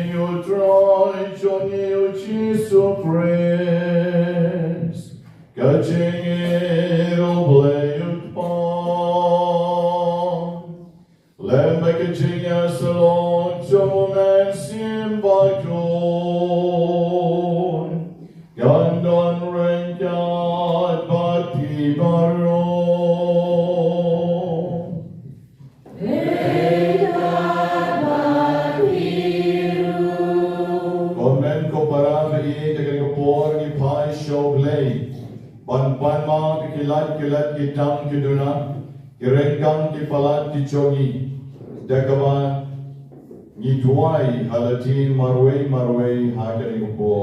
you try you Jesus Christ. Catching it play let make a genius alone, Joe man sim Bakhuid. Gandon rain God, but Kiba Gomen ko parang iitigil ko po ni Pai Show Play. Pan ma kilat kitang kiduna, kirengkang kipalat kichogi. Dakawan ni tuai halatin marway hagari ko po.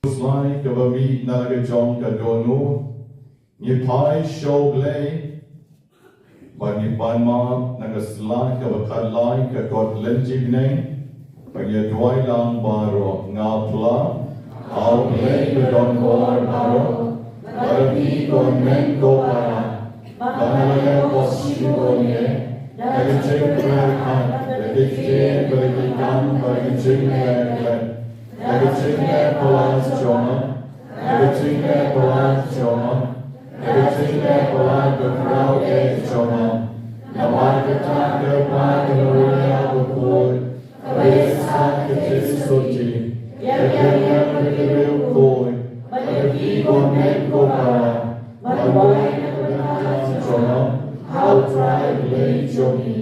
Slide kabami nalagajong kadono ni Pai Show Play. Bagi panma nagaslay kabakadlay kakot lenjibneng bagi duay lang baro ngapla au play kadon bor baro bagi kon men ko para banaga posibolye bagi cengkran bagi ceng bagi kam bagi cengkran bagi cengkran pelas coma bagi cengkran pelas coma everything that belongs to crowd is Shoma. Now I can talk about the Maria of the Lord. Praise God, the Jesus of G. Yet never the real Lord. But the people men go para. But why never not Shoma? How try to lay Jomi.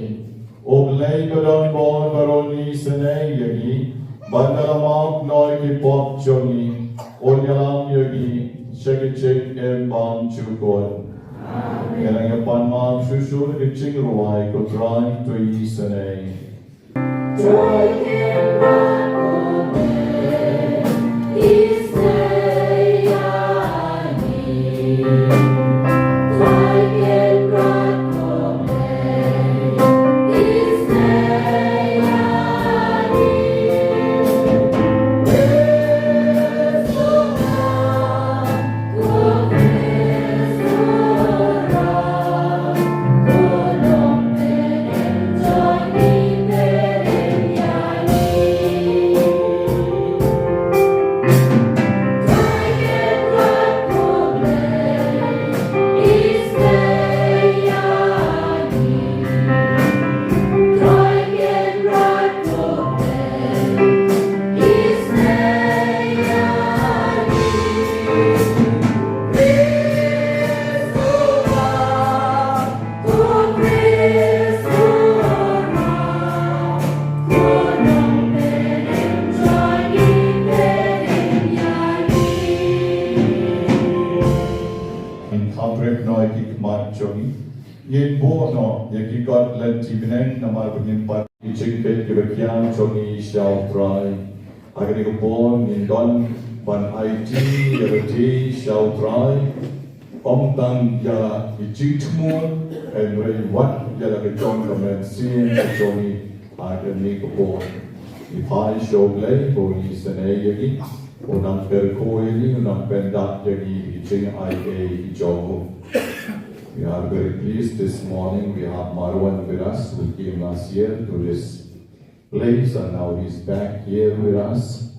Oblay Badon Bon Baroni Sene Yagi. Bandalamok Noi Kipop Jomi. Onyalam Yagi. Shagachik and Bam Chukon. Amen. And upon Mom Shushu, the ching ruai could drive to east and a. Yin bo no yaki got let tibinen namar begin pat ichik pet kebakian chongi shall try agani ko bon in don ban IT yati shall try om tang ya ichik tmon and very what ya la chong kamen sin chongi agani ko bon if I show play bo ni sene yaki onam per ko yaki onam pendat yaki iching IA jogo. We are very pleased this morning. We have Marwan with us, who came last year to this place, and now he's back here with us.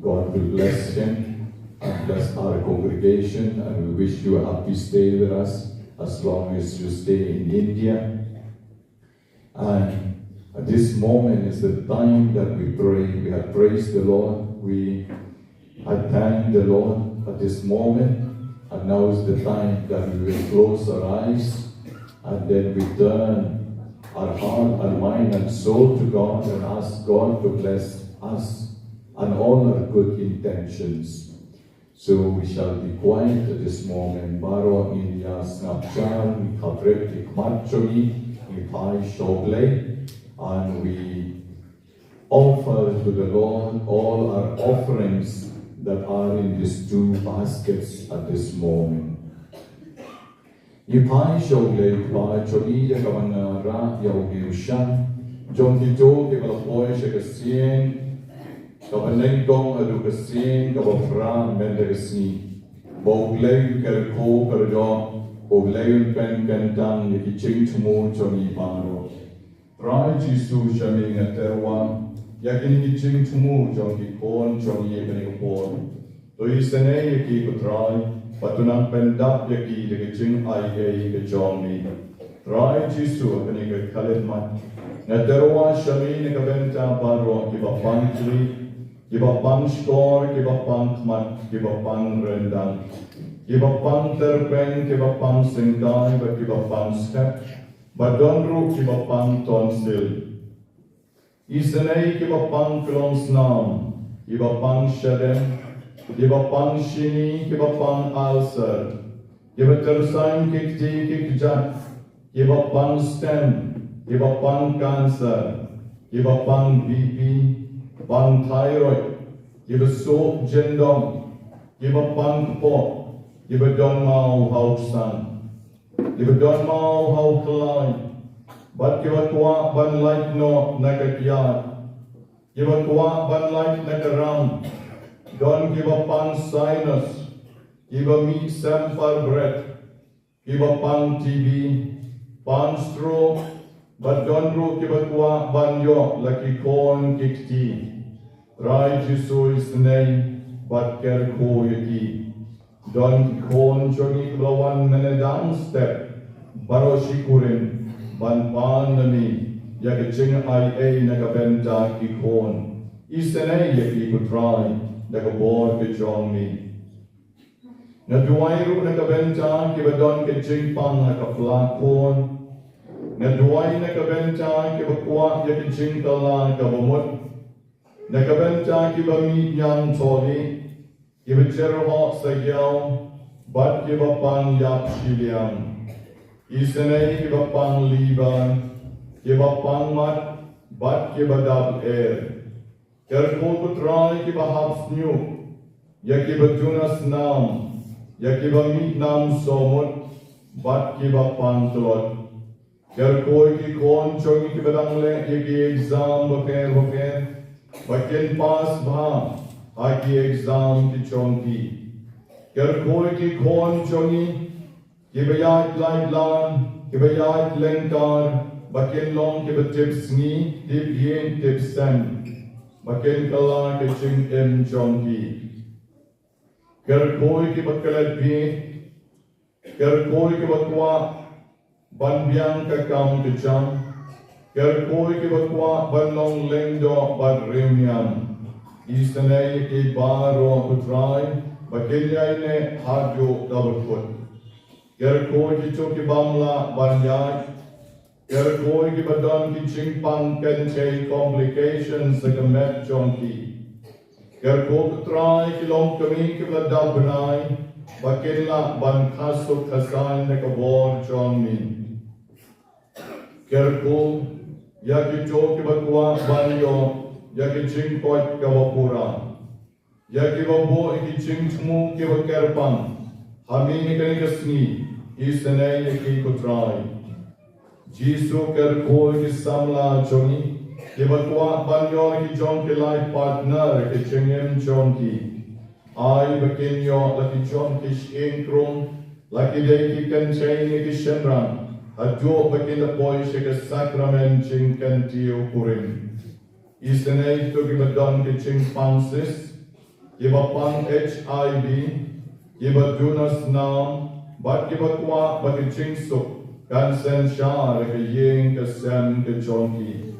God will bless him and bless our congregation, and we wish you a happy stay with us as long as you stay in India. And at this moment is the time that we pray. We have praised the Lord. We have thanked the Lord at this moment. And now is the time that we will close our eyes and then we turn our heart, our mind and soul to God and ask God to bless us and all our good intentions. So we shall be quiet at this moment. Baro India Snapchan, Kavrek Ikmachogi, Ipai Shogle, and we offer to the Lord all our offerings that are in these two baskets at this moment. Ipai Shogle, Ipai Chogi, Yakavana Ra, Yaugirushan, John Tito, Kibalapoi, Shakasien, Kapanengkong adukasing kabafrang mendagasi. Bauglay kerko kerdo, bauglay pen kentang yakiching tumu chongi paro. Try Jisu shami ngaterwa, yakin kiching tumu chongi kon chongi yakinipon. Toi sene yaki kutray, patunang pendap yaki yakiching ay kajongmi. Try Jisu akani kalitmat. Ngaterwa shami nakabenta paro kibapang kli. Kiba pang skor, kiba pang kmat, kiba pang rendang. Kiba pang terpen, kiba pang singkai, kiba pang step. Badonru kiba pang tonsil. Isenei kiba pang klonsnam, kiba pang shadem, kiba pang shini, kiba pang ulcer. Kiba tersain kikti kikjat, kiba pang stem, kiba pang cancer, kiba pang BP. Pang thyroid, give a soap jendom, give a pang pot, give a don mau how sun, give a don mau how climb, but give a kwa ban light no nakakyat, give a kwa ban light nakaram, don't give a pang sinus, give a meat sample breath, give a pang TB, pang stroke, but don't ro give a kwa ban yo lucky corn kikti. Try Jisu is the name, but care ko yaki. Don kon chongi klawan menedang step, baro shikurin, ban pan nami, yakaching ay nagabenta kikon. Isene yaki ko try, nagabor kachong mi. Naduay ro nagabenta, kibadon kaching pang nakaflakon. Naduay nagabenta, kibakwa yakaching kala kabamut. Nakabenta kiba meat yang toli, kiba jerho sa yaw, bat kiba pang yap shiliang. Isenay kiba pang liban, kiba pang mat, bat kiba dab air. Kerko putray kiba haps new, ya kiba tunas nam, ya kiba meat nam somut, bat kiba pang tulot. Kerko ki kon chongi kiba dangle, yaki exam baker. Bakin pas bha, aki exam ki chonki. Ker koi ki kon chongi, kibayat light lan, kibayat lengkar, bakin long kibatips ni, tip yin tip sen. Bakin kala ki ching em chonki. Ker koi ki bakalat bi, ker koi ki bakwa, ban biang ka kam ki cham. Ker koi ki bakwa ban long lengdo ban rimyam. Isenay ki baro kutray, bakilyay ne hadyo kabakut. Ker koi ki choki bamla ban yay, ker koi ki badon ki chingpang kenche complications sa kamet chonki. Ker koi kutray ki long kami ki badabnay, bakila ban kaso kasay na kabor chongmin. Ker koi yaki choki bakwa banyo, yaki chingkot kawapura. Yaki babo iki chingchmu kiwa kerpang, hamini kanikasni, isenay yaki kutray. Jisu kerkol ki samla chongi, ki bakwa banyo ki chonki life partner ki chingem chonki. Ay bakinyo laki chonki shinkrum, laki day ki kanchaini ki shenran. Adyo bakin boy shika sacrament ching kantiyo kurin. Isenay to give a don ki ching pansis, give a pang HIV, give a dunas nam, but give a kwa baki ching suk, kan sen shar ka ying ka sem ka chonki.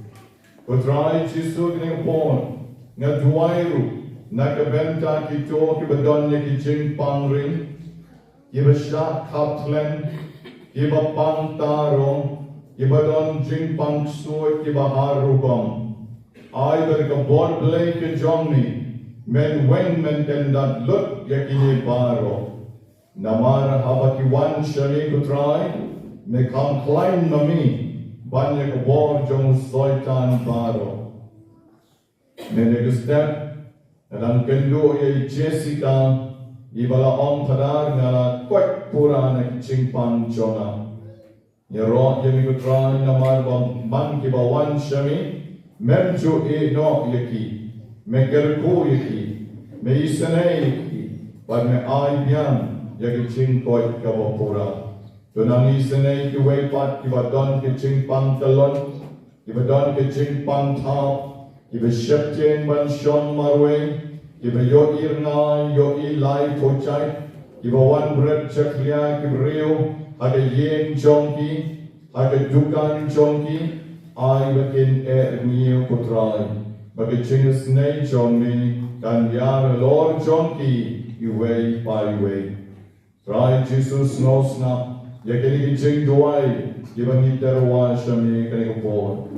Kutray Jisu gning pon, nga duwayru, nakabenta ki to ki ba don ki ching pang rin, give a shak kaptlen, kiba pang tarong, kiba don jing pang suot, kiba harugong. Ay berka bod blay ke jongni, men wen men kendat lut yakini baro. Namar habakiwan shani kutray, me kam klaim nami, banya kabor jong soitan baro. Menegustep, nadang kendo ye Jessica, ibala ong padar ngala kwek pura na kichingpan chona. Yero yemi kutray namar bang man kibawan shami, memju e no yaki. me kerku yaki, me isanay yaki, but me ay biyan, yaki ching koit kabapura. Tunang isanay ki waypat, kiba don ki ching pang talon, kiba don ki ching pang tao, kiba shepchen ban shon marwe, kiba yo irna, yo ilay tochay, kiba wan bread chakliya, kiba rio, haga yen chongki, haga dukan chongki, ay bakin niyo putray. Bagi chingas nay chongmi, kan yar Lord chongki, iway by way. Try Jesus knows na, yakini ching duay, giban iterwa shami kanikapo.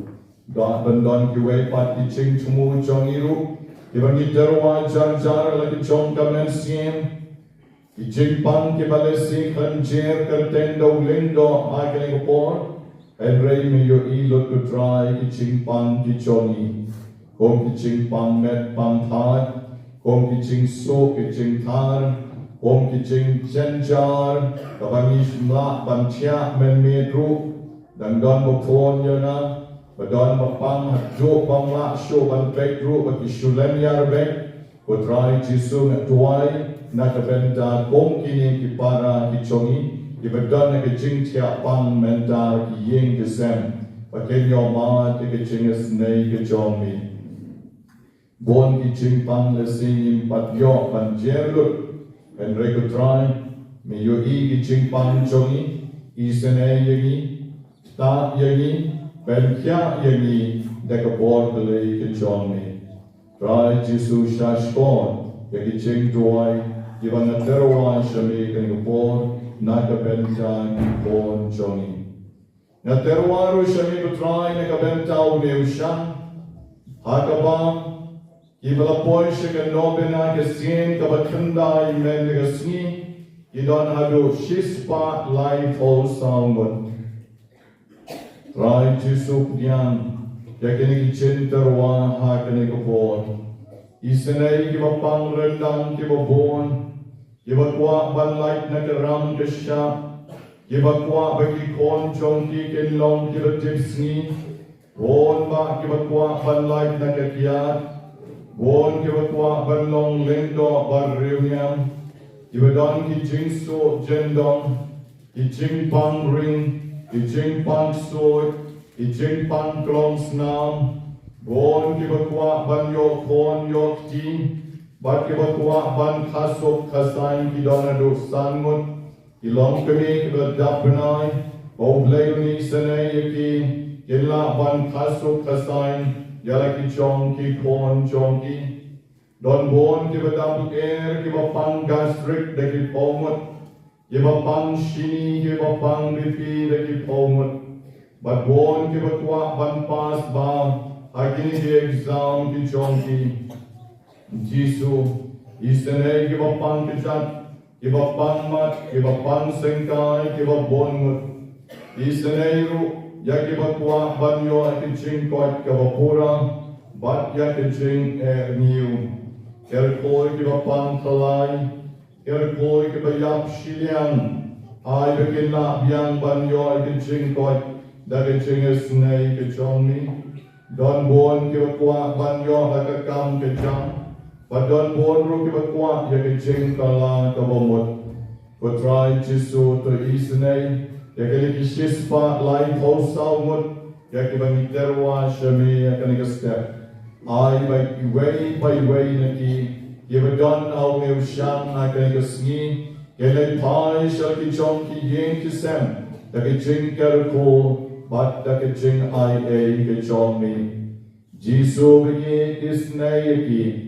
Bandon kiway pat ching chumu chongiru, giban iterwa jar jar lagi chong kamen siem. Ijing pang kibalesi kanjer kertendo lindo ay kanikapo. And ray me yo ilot to try iching pang kichoni. Kong kiching pang met pang thad, kong kiching so kiching thar, kong kiching chenjar, kabangish mla bantia men metru, dan don bopon yana, badon bapang hatjo pang la show ban pekru baki shulen yarbek, ko try jisu met tuai, nakabenta kong kini kipara kichongi. Ibadon na kiching tiya pang mentar ki ying kisem, pakin yo ma ti kiching esnay kichomi. Bon kiching pang lesing pat yo pan jerlut, en rekutray, mi yo kiching pang chongi, isenay yagi, ta yagi, ben kya yagi, dekabor kalay kichomi. Try Jisu shashkon, yakiching duay, iban na terwa shami kanigapor, nakabenta bon chongi. Na terwaru shami putray nakabenta uneushan, hakaba, ibalapoy siya kanobe na kasien kabatanda imen nagasni, idon hado shispa life all sound. Try Jisu kdiyan, yakinikichin terwa hakanigapor. Isanay kibapang rendang kibabon, Kibakwa banlait na karam kasya, kibakwa bagi kon chongki kinlong kibatipsni, bon ba kibakwa banlait na kakyat, bon kibakwa banlong lindo barriunyam, kibadon ki jingso jendong, ki jingpang ring, ki jingpang sword, ki jingpang klong snam, bon kibakwa banyo kon yok ti, Bat kibakwa ban khasok khasain ki donado sanmut ilong kami kibadapnay oblayuni sanay yaki kila ban khasok khasain yala ki chong ki kon chong ki don bon kibadap air kibapang gastric daki pomut kibapang shini kibapang bipi daki pomut bat bon kibakwa ban pas ba agini di exam ki chong ki Jisu, isanay kibapang kichat, kibapang mat, kibapang sengkay, kibabon mut. Isanay ru, yakibakwa banyo at kiching koat kabapura, bat yakiching niu. Kerkoy kibapang kalay, kerkoy kibayap shiliang, ay bikinla biyang banyo at kiching koat, dakiching esnay kichongmi. Don bon kibakwa banyo hakakam kichang, Padon bon ru kibakwa yakiching kala kabamot. Kutray Jisu to isanay, yakilikishispa life house salmut, yakibangiterwa shami yakanigastep. Ay by way naki, yabadon au ngeushang akanigasngi, yalaypay shal kichong ki yin kisem, yakiching kerko, bat yakiching ay kichong mi. Jisu bagi isnay yaki,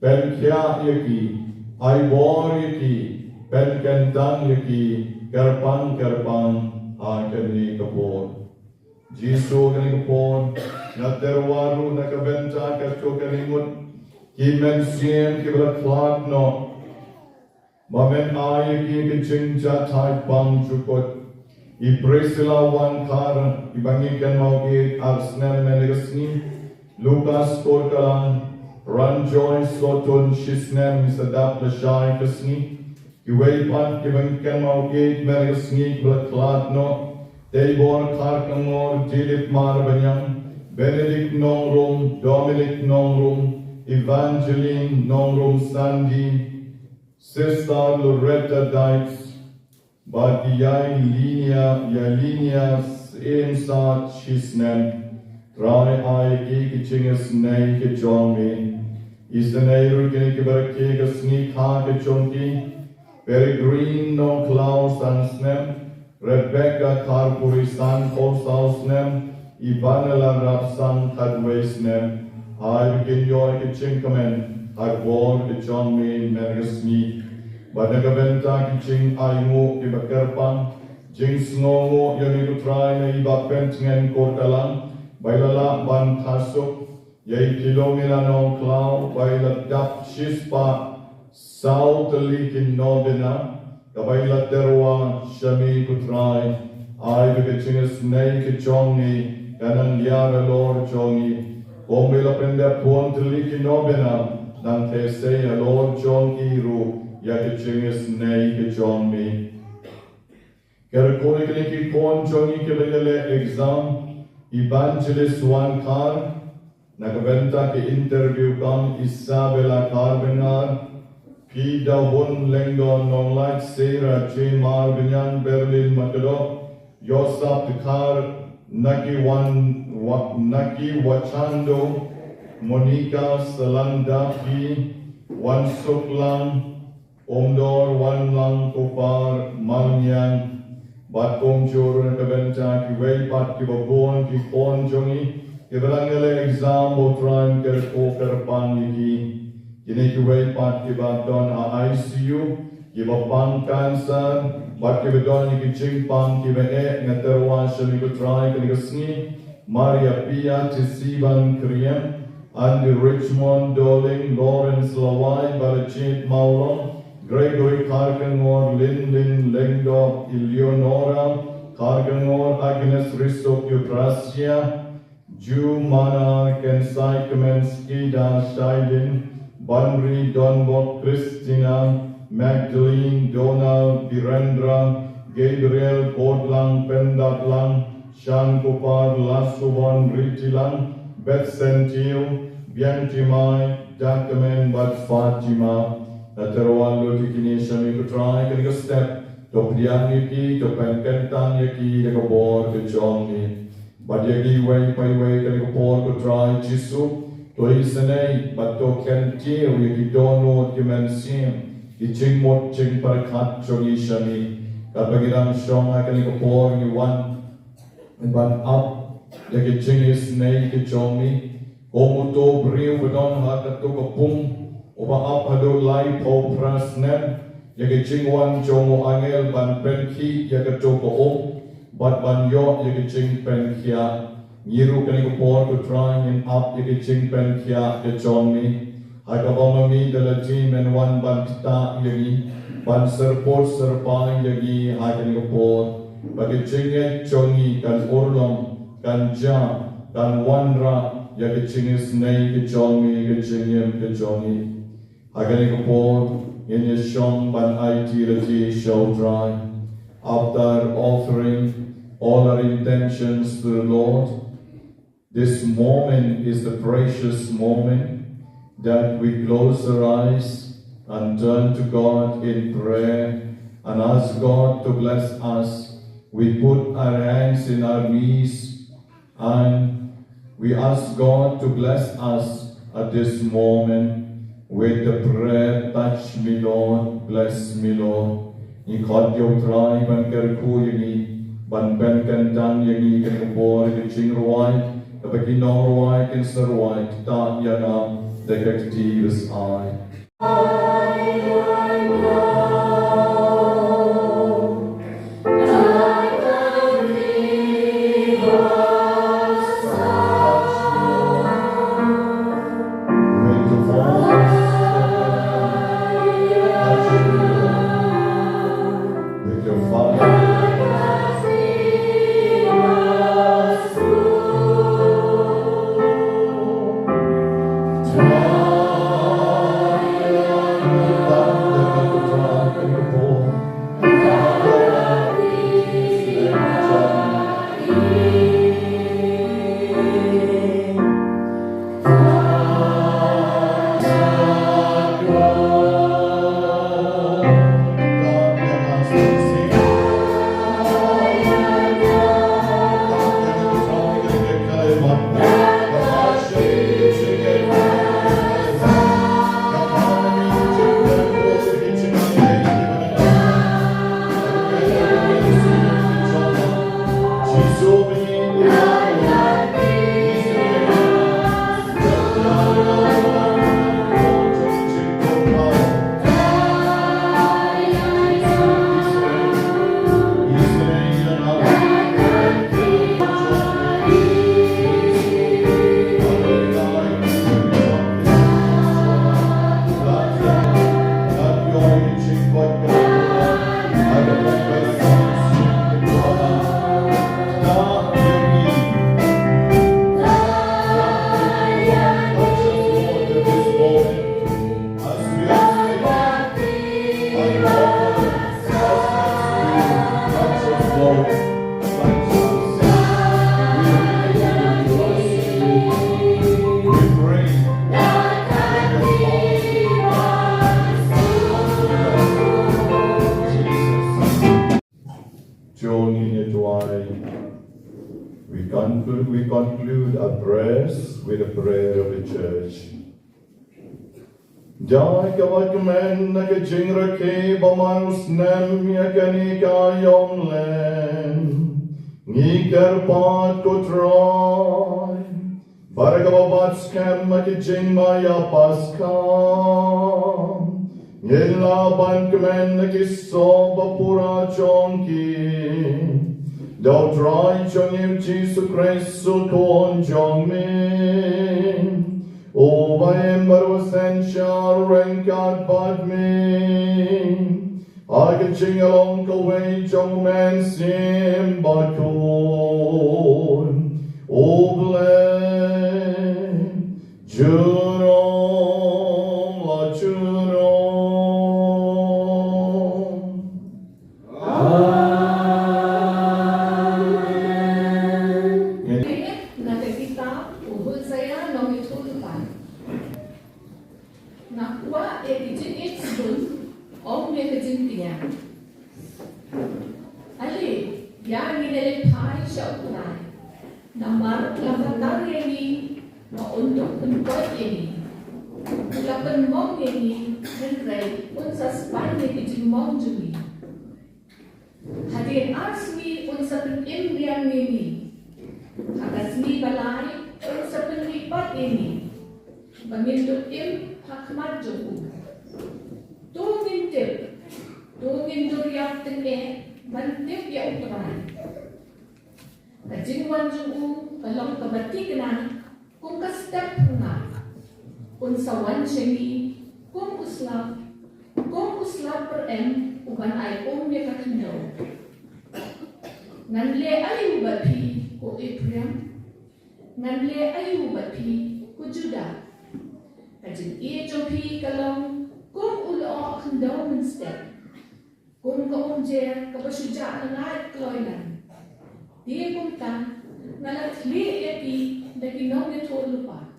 Ben kya yaki, ay bor yaki, ben kentang yaki, kerpang akan ni kapor. Jisu kani kapor, na terwaru na kabenta kato kanimut, ki mensien ki beraklat no. Mamen ay yaki kiching jatay pang chukot, i presila wan kar, ibangikan mauki arsnel menegasni, Lukas korkalang, Ranjoy Sotun Shisnem Misadap Lashai Kasni, Iwaypan Kibangkan Maugate Merigasni Blaklatno, Tabor Karkamor Dilip Marbanyang, Benedict Nongrum, Dominic Nongrum, Evangeline Nongrum Sandy, Sister Loretta Dykes, but Yai Linia Saat Chisnem, Try I Gigichingus Nay Kichongi, is the Neiru Ginikibarakiga Sneak Hakichongi, Very Green No Klaus and Snem, Rebecca Karpuri San Kolsausnem, Ivanela Rapsan Kadwaisnem, I begin your Kichinkamen, I ward the John Me Mergasni, Badagaventa Kiching Aimu Ibakarpan, Jing Snongo Yonikutra Iba Pentingen Kortalan, Bailala Ban Kasuk, Yay Kilomila No Cloud, Baila Dap Shispa, South Likin Nobina, Kabaila Terwa, Shami Kutrai, I Bikachingus Naked Jongi, Kanan Yara Lord Jongi, Bombila Penda Pont Likin Nobina, Nante say a Lord John Iru, Yakachingus Naked Jongi. Kerkonikiki Kon Jongi Kibele exam, Evangelist One Car, Nakaventa ki interview kam Isabella Carbenar, Pida Wun Lengon Non Light Sarah J. Marvinyan Berlin Makado, Yosap Tikar, Naki Wachando, Monica Salanda P, Wan Suklang, Omdor Wan Lang Kupar, Malnyang, Batom Jor Nakaventa ki Way Pat ki Babon ki Pon Jongi, Kibalangale exam Botran Kerko Kerpaniki. Kinikiway pat kiba don a ICU, kiba pang cancer, but kiba don ikiching pang kiba ngaterwa siya try kanigasni, Maria Pia Tisiban Kriem, Andy Richmond Doling, Lawrence Lawai, Balachit Maulon, Gregory Karkangor, Lin Lengdo, Eleonora, Karkangor, Agnes Risok Yutrasia, Ju Mana Kensai Kamensky Da Shaidin, Banri, Donbot, Christina, Magdalene, Donald, Virendra, Gabriel, Portlang, Pendatlang, Shan Kupar, Lasuvan, Ritilang, Beth Sentil, Biantimai, Dakamen, Bat Fatima, Natarawan Lutikini, Shami Kutrai, Kaniga Step, Toprian Yaki, Topenkentan Yaki, Yakabor, Kichongi, Badyaki, Way, Kaniga Por, Kutrai, Chisu, Toi Senei, but to can deal with the dono dimension, the ching mot ching parakat chongi shami, Kapagiram Shong, I can pour you one, and one up, the kitching is nay to chomi, Omuto Brio, we don't have to took a pum, over up hado light o prasnem, Yakaching one chomo angel, ban penki, yakatoko om, but ban yo, yakaching penkia. Yiru kani por to try and up the kitchen pen kia the chonmi. Hakabama mi the team and one bantita yagi, ban serport serpang yagi hakani por. But the chinge chongi kan urlom kan ja kan wanra yagi chingis nay the chonmi the chingem the chongi. Hakani por in your shong ban IT the show dry. After offering all our intentions to the Lord, this moment is the precious moment that we close our eyes and turn to God in prayer and ask God to bless us. We put our hands in our knees and we ask God to bless us at this moment with the prayer, touch me Lord, bless me Lord. Ikot yung try ban kerku yangi, ban pen kantang yangi kenubor ikiching ruwai, kapag inorwai kinserwai, ta yana detectives I. Yeah. we conclude our prayers with a prayer of the church. Dai kawagmen na kajingra ke bamanus nem yakani kayom len nikar pat kotrai baragabat skam makijin maya paskam yelaban kmen na kiso bapura chonki Dau trai chong im Jesu Christu kon chong min O baem baru sencha renkat bad min I can ching along the way chong man sim bakun O blem juno la juno Namar lapatar ini, untuk penkuat ini, lapan mong ini, renrai unsa spanye kijin mong jumi. Hadir asmi unsa penimriang ini, hagasmi balai unsa penlipat ini, bangindut im hakmat juku. Tungin duriak tenge, mantip ya uterai. Kajingwan juku kalong kabati kenan kung kastep nga unsawan shengi kung uslap per em uban ay me kakino nganle ayu bapi ko Ephraim nganle ayu bapi ko Judah kajing jopi kalong kung ulo akhendaw men step kung kaunjer kabasuja ngat kloilan Dia kumta ngalat li yapi daki nong neto lupa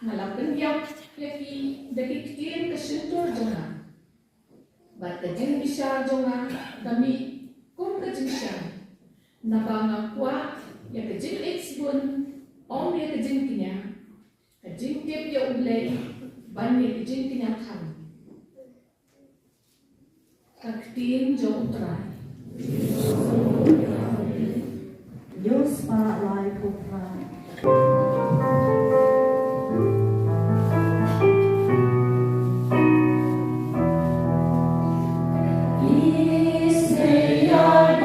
ngalap pendiap yapi daki kitien kesentur jonga bat kajin bisa jonga kami kum kajin bisa nabanga kwa ya kajin eksbun om ya kajin kinya kajin tip ya ulay ban ya kajin kinya tham kaktin jong utray Diyos para ko pa. Is there a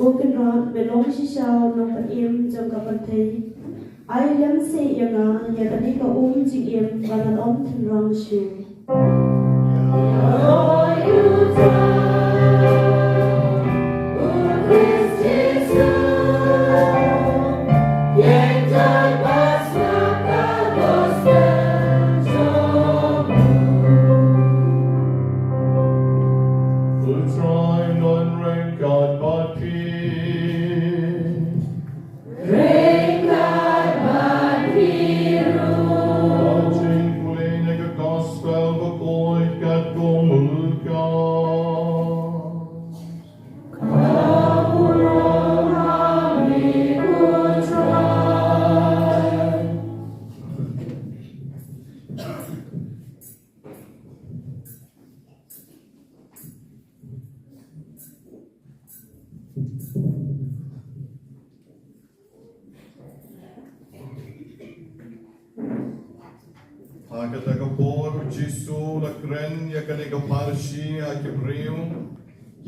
cô kinh rọt về lông xí sao nó có im trong các bạn thấy ai lắm sẽ yang à ya tadi có chỉ im và là ông thân rong siêu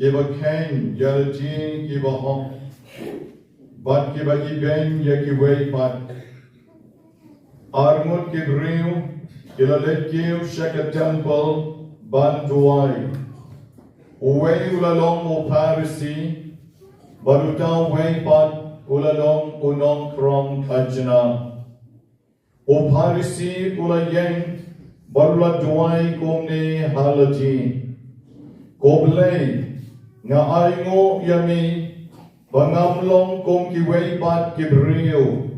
Kiba Ken, Yalajin, Kiba Hop, but Kiba Iben, Yakiway, but Armut Kibriu, Kilalekil, Shaka Temple, Ban Duai, Uwe Ulalong O Parisi, Baruta Way, but Ulalong Unong Krom Kajana, O Parisi, Ulayeng, Barula Duai, Gomne Halaji, Goblay, nga aingo yami pangamlong kong kiway pat kibriyo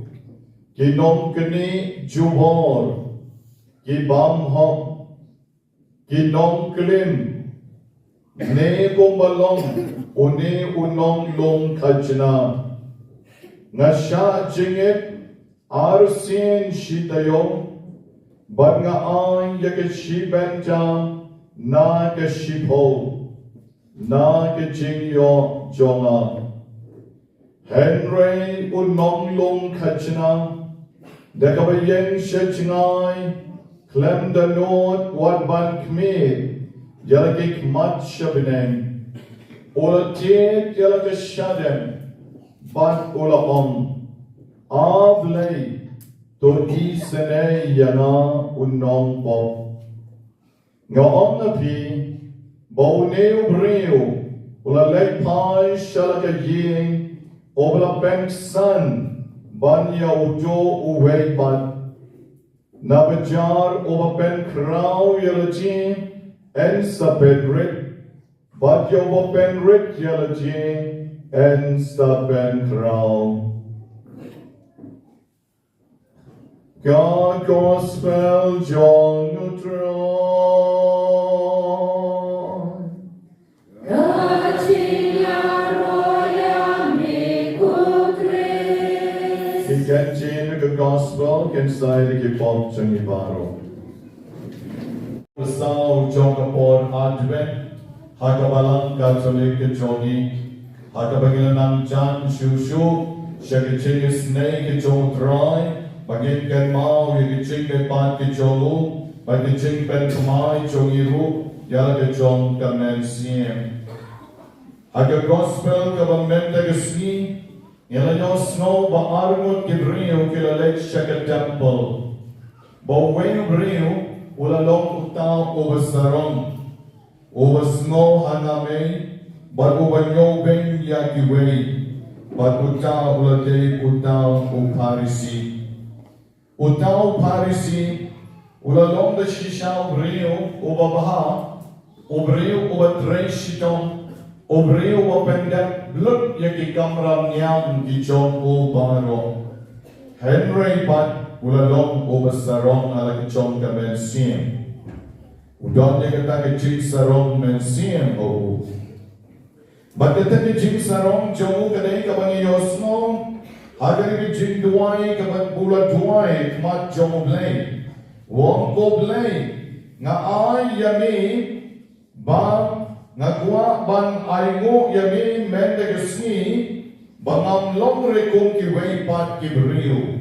kinom kini jubor kibamhom kinom klim ne kumbalong uni unong long kajna nga sya jingit arsin shitayom bat nga ay yakashibenta na kashipo na kejingyo jonga Henry unong long kachna dekabayeng shechingai klem da not wat ban kmid yalagik mat shabineng ula tiet yalaka shadem bat ula avlay to isene yana unong po nga na pi Boneu breu, ula pai shalaka ying, obla bank san, banya ujo uway bat. Nabajar oba pen crow yalajin, en sa pedrit, but yoba pen rit yalajin, en sa pen crow. God gospel John Neutron. Kenjin the gospel can say the kipop changi baro. Pasau jongapor advent hakabalang katolik jongi hakabagilanang jan shushu shakiching snake jong try bagin kan mau yiching ke pat ki jolu bagiching pen kumai jongiru yala ke jong kamen siem. Haka gospel kabamenta gesni Ilayos no ba armut kibriyo kilalek shaka temple. Ba weng briyo ulalong utaw ubasarong. Ubasno haname ba ubanyo ben yakiway. Ba utaw ulatay utaw uparisi. Utaw parisi ulalong da shishaw briyo ubabaha. Ubriyo ubatray shitom. Obreo wapendek bluk yaki kamram nyam ki chong o baro. Henry pat ulalong o basarong ala ki chong ka mensiem. Udon niya kata ki ching sarong mensiem o. Bakit ki ching sarong chong kadai kabang yosno. Hagar ki ching duwai kabang pula duwai kmat chong blay. Wong ko blay. Nga ay yami ba Nagwa ban aingo yami mendegesni bangam longre kong kiway pat kibriyo.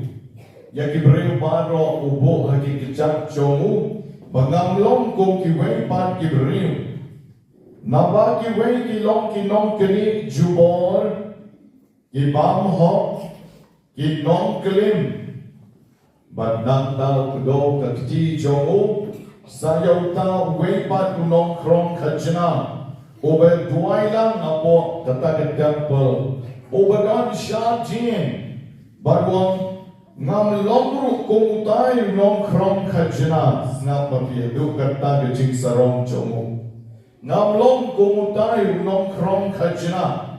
Ya kibriyo baro ubo hagi kicak chomu bangam long kong kiway pat kibriyo. Naba kiway kilong kinong kini jubor Kibam ho, kinom kelim, but nang tao kudo kakti jongu, sayaw tao wepat kunong krong kajna, over duailang apo katagat temple, over don shajin, barwang ngam lomru kumutay nong krong kajna, snap mapiadu katagat jing sarong jongu, ngam lom kumutay nong krong kajna,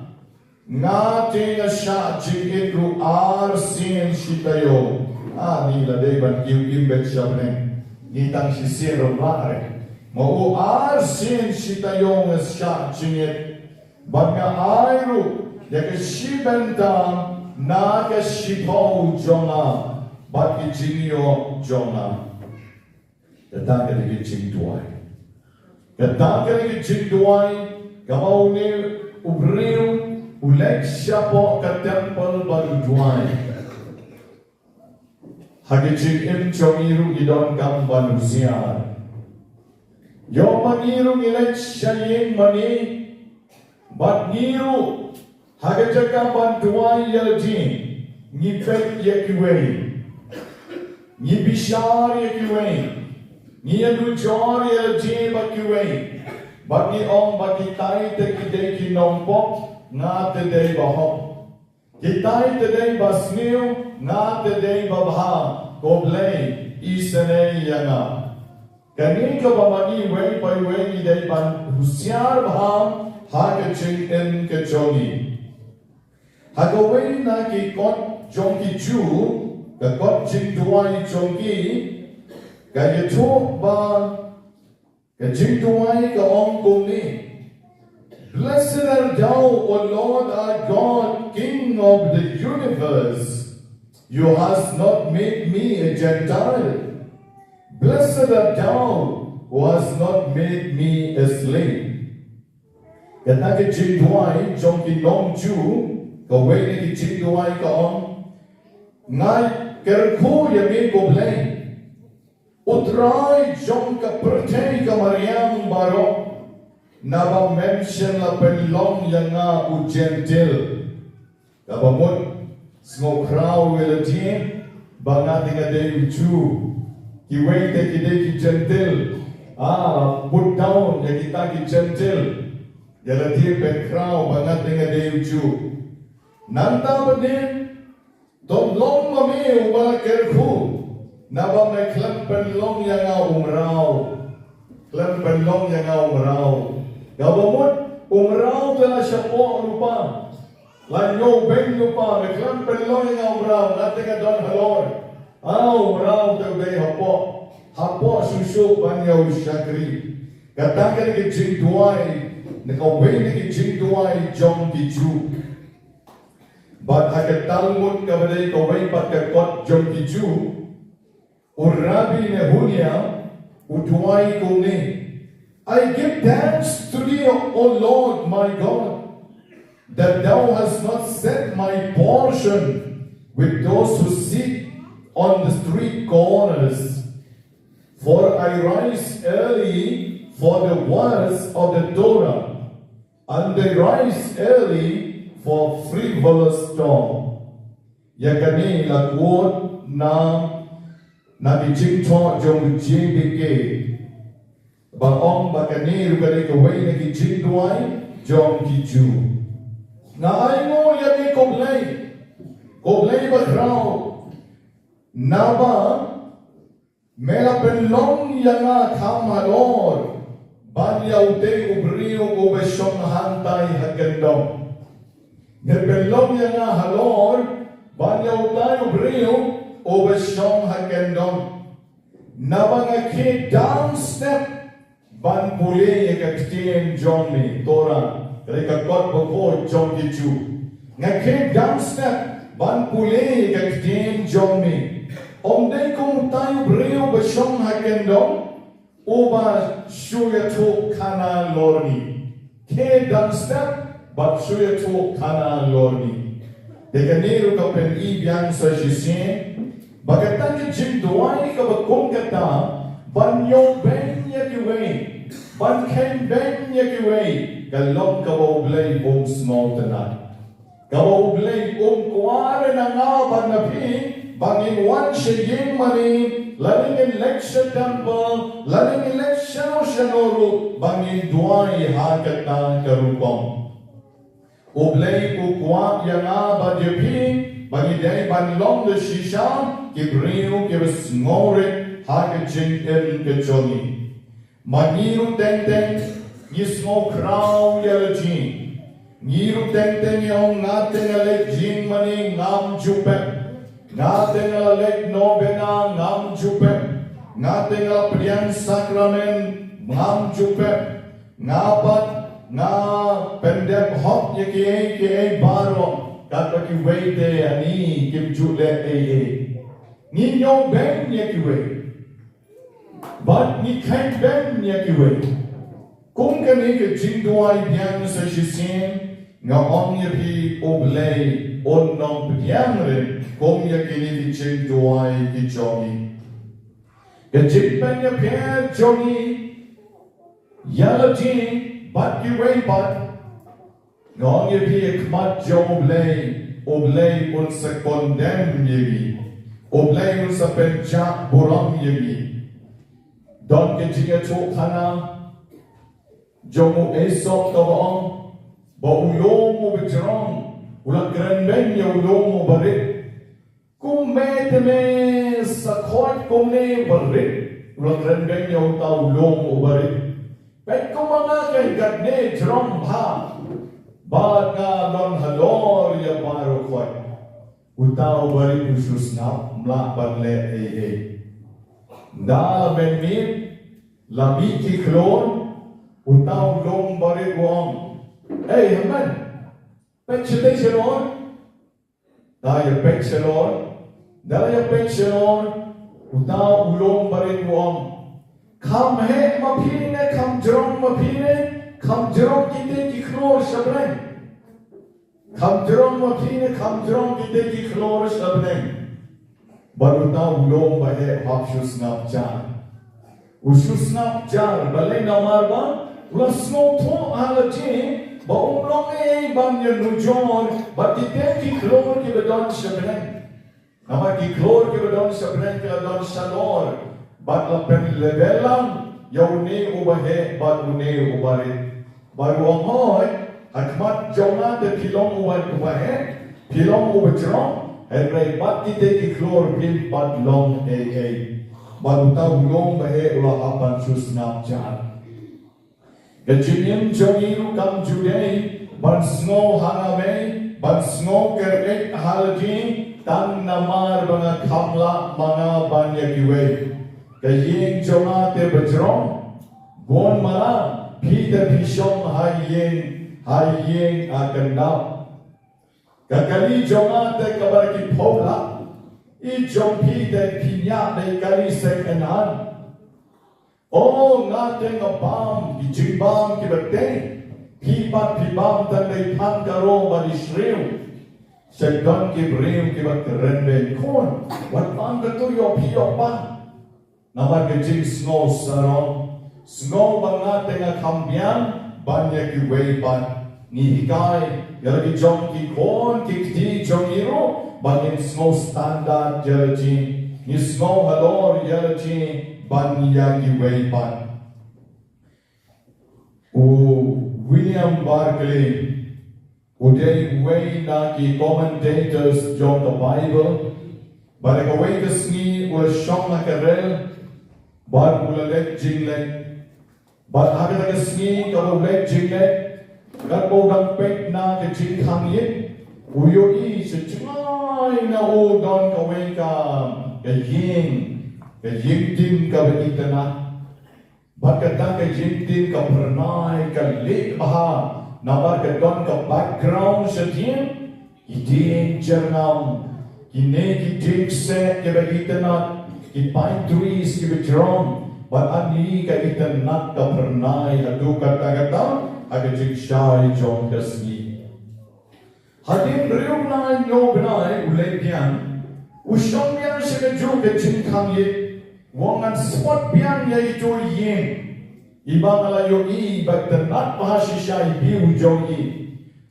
nga tinga siya jing itru arsin shitayo. Ni ladai ban kiu imbek siya bneng. Ni tang si sirong lare. Mau arsin shitayo nga siya jing it. Ban nga ayru. Ya ke si Bynta na ke Shitom jonga. Bat ki jingyo jonga. Kata ka di jing duay. Kata ka di jing duay. Kamau ni ubriw. Ulek siya po ka temple baru duay. Hagijig im chongiru idon kam banusiar. Yo maniru ilek siya ying mani. Bat niru. Hagijag kam banduay yalji. Ngipet yekiway. Ngibishar yekiway. Ngiyadujor yalji bakiway. Bagi om bagi tay tekideki nombok. Nga today bahom. Kitay today basniw, nga today babha, koblay, isanay yana. Kani ka bamani way by way iday ban husyar baham, hagaching in kachongi. Hagaway na ki kot jongki ju, ka kot jing duway jongki, kaya chok ba, ka jing duway ka ong kumni. Blessed art thou, O Lord our God, King of the universe. You hast not made me a Gentile. Blessed art thou, who hast not made me a slave. Kata ke jing duay, jong ki nong ju, ka way ni ki jing duay ka om, ngay kerko yami ko blay. Utray jong ka pertay ka Mariam barok. Naba mention la penlong yang nga u gentil. Naba mut smok kraw wila jin banga tinga day uju. Kiway te ki day ki gentil. Put down ya kita ki gentil. Yala di pen kraw banga tinga day uju. Nanta ba din tomlong mami ubala kerku. Naba me klam penlong yang nga umraw. Klam penlong yang nga umraw. Gawamot, umraw tala siya po rupa. Lanyo beng lupa, reklam penloy nga umraw, natin nga don halor. Umraw tagay hapo. Hapo suso banyaw syakri. Katakan ki jing duay, nakaway na ki jing duay, jong ki ju. But hakat talmud kabalay kaway patkakot jong ki ju, urabi na hunya, utuay kong ni. I give thanks to thee, O Lord my God, that thou hast not set my portion with those who sit on the street corners. For I rise early for the words of the Torah, and they rise early for frivolous talk. Yakani lakwot na kijing talk jong jibike. Baong bakani rukani kaway na kijing duay, jong kiju. Na ay mo yami koblay bakraw. Naba, mela penlong yanga kamalor, banyaw te ubriyo ko besyong hantay hagandong. Ne penlong yanga halor, banyaw tayo ubriyo o besyong hagandong. Naba nga ki down step, ban puli yakaktiin John mi Torah kaya kakot bako John kichu ngakit down step ban puli yakaktiin John mi omday kung tayo brio basyong hakendong uba shuya to kana lorni ke down step but shuya to kana lorni dekanero ka pen ibyan sa jisien bagatan ki jim duwai ka bakong kata ban yung ben yakiway ban ken ben yakiway kalong kawaw blay bong small tonight Kau ublay kuare na nga banapi bangin wan sheying mani laling election temple laling election shanoro bangin duai hakat na karupong ublay kukwa yana bajepi bangin day banlong de shisha kibriu kibsngore hakat jingel kechoni maniru teng yismo kraw yelajin Ngiru teng yung nating alek jing mani ngam jupe nating alek novena ngam jupe nating alpriyan sakramen ngam jupe ngapat nga pendep hop yaki baro kapag iwede ani kimjule ninyo ben yaki we but ni kain ben yaki we kung kani ke jingduay biyan sa shisin nga on yapi oblay on nong pityangre kung yakini viching duay kichogi kajikpan yapi jogi yalaji bat kiway bat nga on yapi ekmat jo oblay un sa condemn yagi oblay un sa penchak buram yagi don kajinga chokana jomo esok kawaong ba ulong mo bitirong ulang granben ya ulong mo barit kung meteme sa court kung ne barit ulang granben ya ulong mo barit bet kung mga kay gadne drum ha ba nga long halor ya baro court utaw barit usus na mla banle da ben mit lami ki klon utaw long barit wong Hey, Haman, pension dahil pension utaw ulong barit wong kam he mapine kam jerong kite kiklor shabren kam jerong kite kiklor shabren baru utaw ulong bahe hapshus nap jar balay namar ba ulas no to alaji Baong long bang yan nujon, but ki klor ki bedon shabren. Nama ki klor ki bedon shabren ki bedon shalor. But la pen levelang yaune ubahe, but une ubarit. Baru amoy, akmat jona de pilong ubahe, pilong ubajrong, and ray but ki klor pil but long Baru tau long bahe ula hapan susnap jan. Kajimim jongiru kam judei, ban snow hangame, ban snow kerek halji, tang namar banga kamla mga banyagiwe. Kajing jonga te bajrong, bon mala, pita pishong hayeng akandap. Kakali jonga te kabaraki pola, I jong pita pinya te kali sekanan. Oh, nating abam, kijibam kibate, pipat pibam tanday pangkaro balishriw. Sedon kibriw kibakrende kon, wat pangkatuyo piyo pa. Naman kajing snow sarong, snow bang nating akambyan, banya kiway pan. Nihikay, yalagi jong kikon, kikti jong iro, bangin snow standard yalaji, ni snow halor yalaji, Banya giway pan. William Barclay, uday way na ki commentators John the Bible, but a way kas ni was shong na karel, but ulalek jinglek, but agad kas ni kawalek jinglek, gatbo dang pek na ka jing hangin, uyo I sa chingay na o don kaway ka ying. Kajimtin ka bagita na, bakatang kajimtin ka pernay ka lik baha, na bakatang ka background sa team, iting jernam, kine kiting set ka bagita na, ki pine trees ki bajrong, but ani ka itanat ka pernay, adukat agatang, agajik siya'y jong kasni. Hadim riyong na nyo binay, ulay diyan, usyong yan siya ka jingkang yit, Wangan spot biang ya itu yin. Iba ngalayo I bagtanat bahasisya ibi ujogi.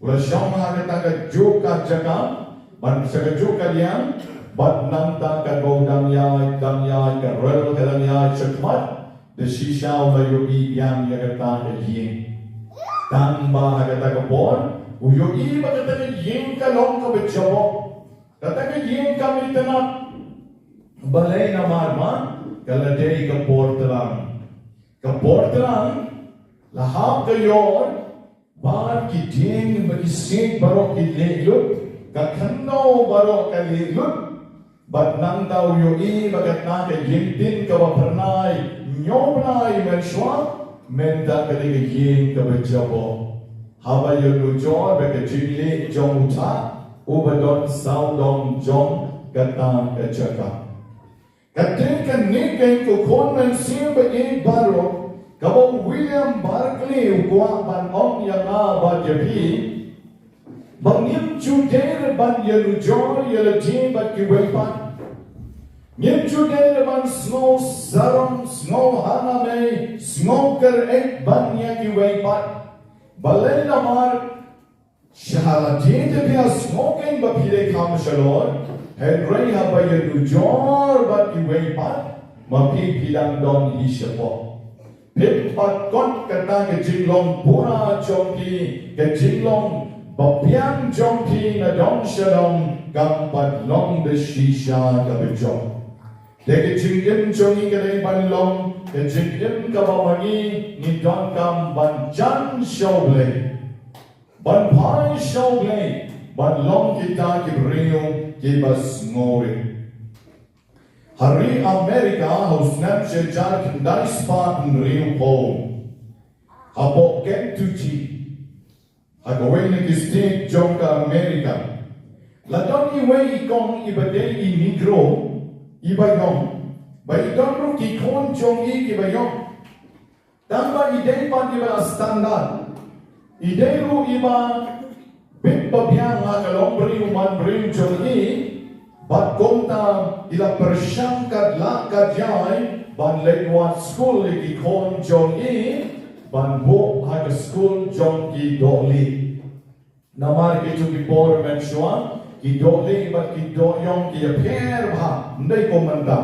Ula syam hagata ka juga jaga, ban saka juga liang, bat nang ta ka bodang ya ka rel ka dang ya chakmat, de shisha ula yo I yang ya ka ying. Tang ba hagata ka bon, uyo I ba ka ying ka long ka bejobo. Kata ka ying ka mitanat. Balay na marma, kaladei ka portalang. Ka portalang, lahap ka yon, Bar ki ding bagi sing barok ki lelut, kakano barok ka lelut, bat nang daw yo I bagat na ka yingtin ka bapernay, nyobnay menshwa, menta ka di ka ying ka bajabo. Haba yo lujor baka jingli jong uta, ubadon saudong jong katang ka jaka. Kating ka nikay ko kon man sing ba I barok, Kabo William Barclay kuang ban ong yang ba japi bangim juder ban yelujor yelatin bat kiwepan ngim juder ban snow sarong snow haname snow ker ek ban ya kiwepan balen namar shahalatin de pia smoking ba pile kam shalor henry ha ba yelujor bat kiwepan mapi pilang don hishapo Pit pat kon kata ke jinglong pura jongki ke jinglong bapiang jongki na dong shalom gampat long de shisha ka bejong. Ke jingim jongi ke dei ban long ke jingim ka bamangi ni don kam ban jan shoble. Ban pai shoble ban long kita ki brio ki bas ngore. Hari Amerika hausnam sejar kendai spa nriu pom. Habok get to chi. Hagawin na kistik jongka Amerika. Ladon iwe ikong ibadei I negro ibayong. Baidon ru kikon jongi ibayong. Tamba idei pan iba standard. Idei ru iba bit babiang hakalong beriu man beriu jongi. Bat konta ila persyangkat lakad jai ban lewat school lagi kon jong I ban bo haga school jong I doli namar ke tu bipor menshua ki doli bat ki doyong ki per bha ndai ko manda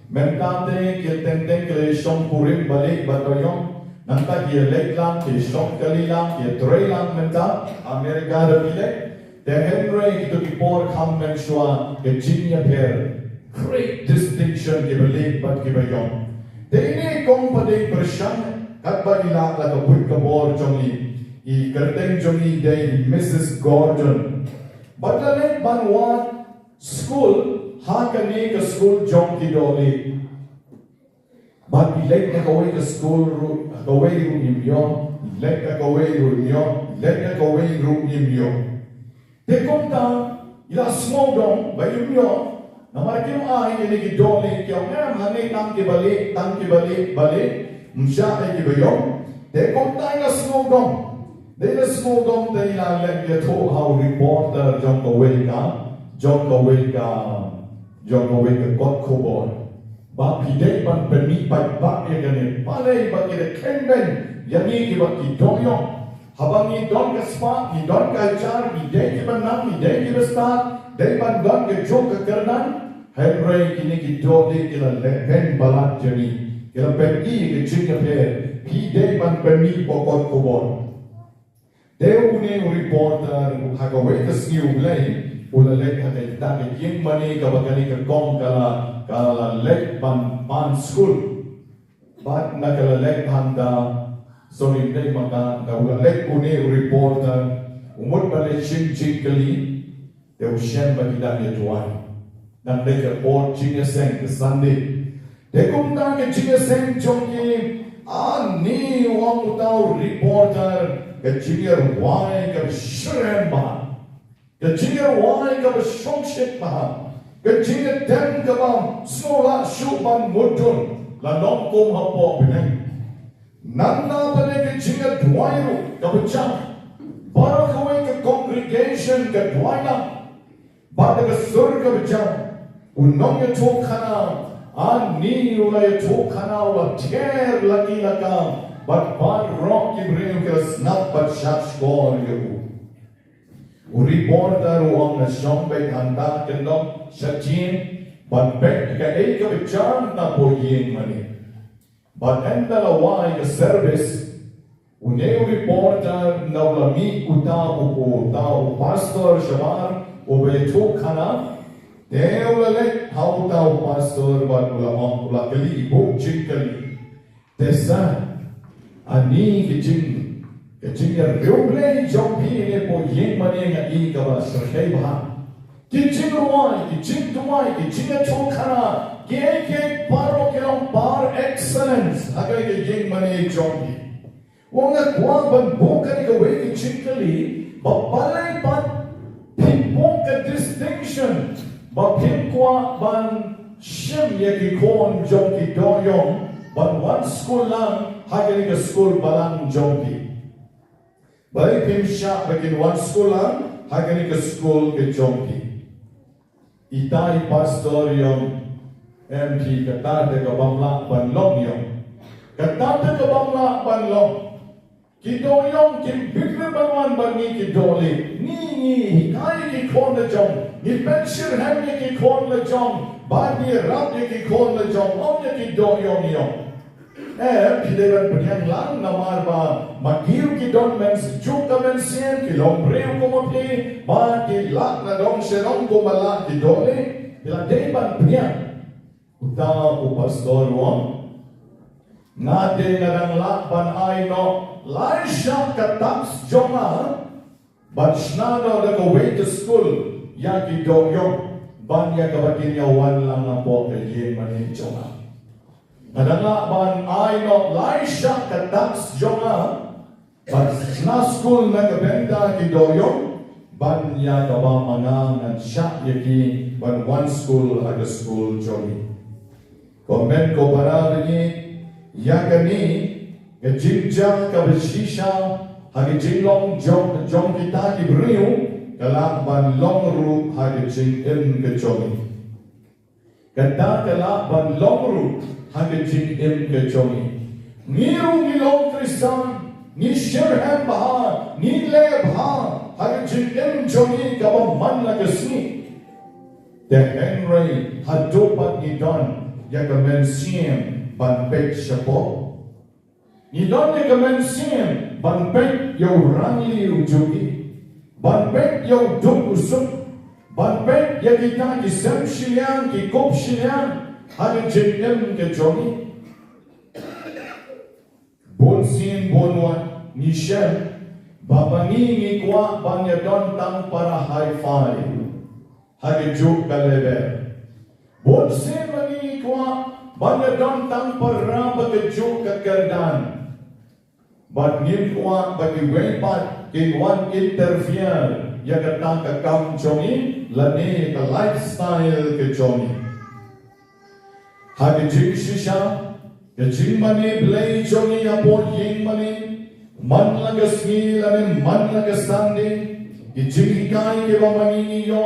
mentante ki tenteng ke shong purim balik bat doyong nanta ki leklang ki shong kalilang ki trailang menta Amerika da bile The Henry to be poor come and show the Jinya pair. Great distinction given late but given young. They need company Persian, cut by Ilak like a wick of war Johnny. He curtain Johnny day Mrs. Gordon. But the late Banwan school, Hakane a school John Kidoli. But he let away the school room, away room in yon, let away room yon, let away room in yon. They come down, ila small dong, bayum yo. Namakim ay ini gidoli kyo ngam hane tangki balik, msha ay gibayong. They come down ila small dong. They ila small dong they ila let you talk how reporter John Kaweka got kobor. Ba pidei ban permi ba ya gane. Palay ba kide kenben yani ki ba kidoyong. Habang ni don ke spa, ni don ke acar, ni dek ke benang, ni dek ke bestar, dek ban don ke jok ke kernan, Henry kini ki dode kila pen balat jani, kila pen I ke cingga per, pi dek ban permi pokok kubor. Deu une reporter hagawe ke siu blay, ula lek hagay dake ying mani kabagani ke kong kala lek ban pan school, bat na kala lek handa. So in day maka nawalek une reporter umut balik ching kali they shen bagi dak ya tuan dan they report chinga seng ke Sunday they kumta ke chinga seng jongi ni wang utau reporter ke chinga wai ke shrem ba ke chinga wai ke shongshit ba ke chinga dem ke ba sola shuban mudun la nom kum hapo bineng Nanda pada ke jinga duayu kabujang, para kawai ke congregation ke duayang, pada ke surga bujang, unong ya tokana, ani ulai tokana wa tier lagi lakam, but bad rock ibrahim ke snap but shot score you. reporter uang na siyang bay handa kendong sa team ban pek ka ka bicara na po yeng mani ban enda lawai ka service uneu reporter na ulami utau pastor shamar ubetu kana deulale how utau pastor ban ula kali ibu cikali desa ani kicing ya reble jompi ne po yeng mani nga I ka ba serkai ba kicing tuai kicing chokana ke paro kelong par excellence agai ke yeng mani jompi wonga kwa ban bukan ka we kicing kali ba balai pat pimpo ka distinction ba pimkwa ban shim ya ki kon jompi doyong ban one school lang agai ka school balang jompi Baik pimsya bagian one school lang, hagani ke school ke jompi. Itai pastor yang MP kata de ke bangla banlong yang. Kata de ke bangla banlong. Kido yang kim bikre banwan bangi kidole. Ni hikai ki kon le jom. Ni pension hem ye ki kon le jom. Bani rab ye ki kon le jom. Om ye kido yang. Pideban penyang lang namar ba magiu ki don men juk ka men sien ki lombreu ko mopi ba ki lak na dong serong ko mala ki dole bila deban penyang uta u pastor wong ngade ngadang lak ban ai no lai syak ka taps jonga ban snado da ko way to school ya ki do yong ban ya ka bakin ya wan lang na po ka ye manin jonga Kadang-kadang ban ay no lai siya kataks jonga ban na school na kabenta ki doyong ban ya kaba mga ngan siya yaki ban one school aga school jongi komen ko para ni ya kani ke jinjang ka bishisha hagi jinglong jong kita ki briu kala ban long ru hagi jing ke jongi kata kala ban long ru hagi jing ke jongi niru ngilong Kristan ni shirham baha ni le baha hagi jing jongi kaba man la kesni the Henry hadopat ni don ya kamen siem ban pek shapo ni don ya kamen siem ban pek yo rangi ujugi ban pek yo duk usuk ban pek ya kita ki sem shiliang ki kop shiliang hagi jing ke jongi bon sin bon wan ni shem babangi ni kwa banya don tang para high five hagi juk kalebe bon sin mani kwa banya don tang para bagi juk kekerdan but ni kwa bagi wepat ki wan interfere ya kata ka kam jongi lani ka lifestyle ke jongi hagi jing shisha ke jing mani play jongi apo ying mani man laga skill and man laga standing ki jing kai ke ba mani ni yo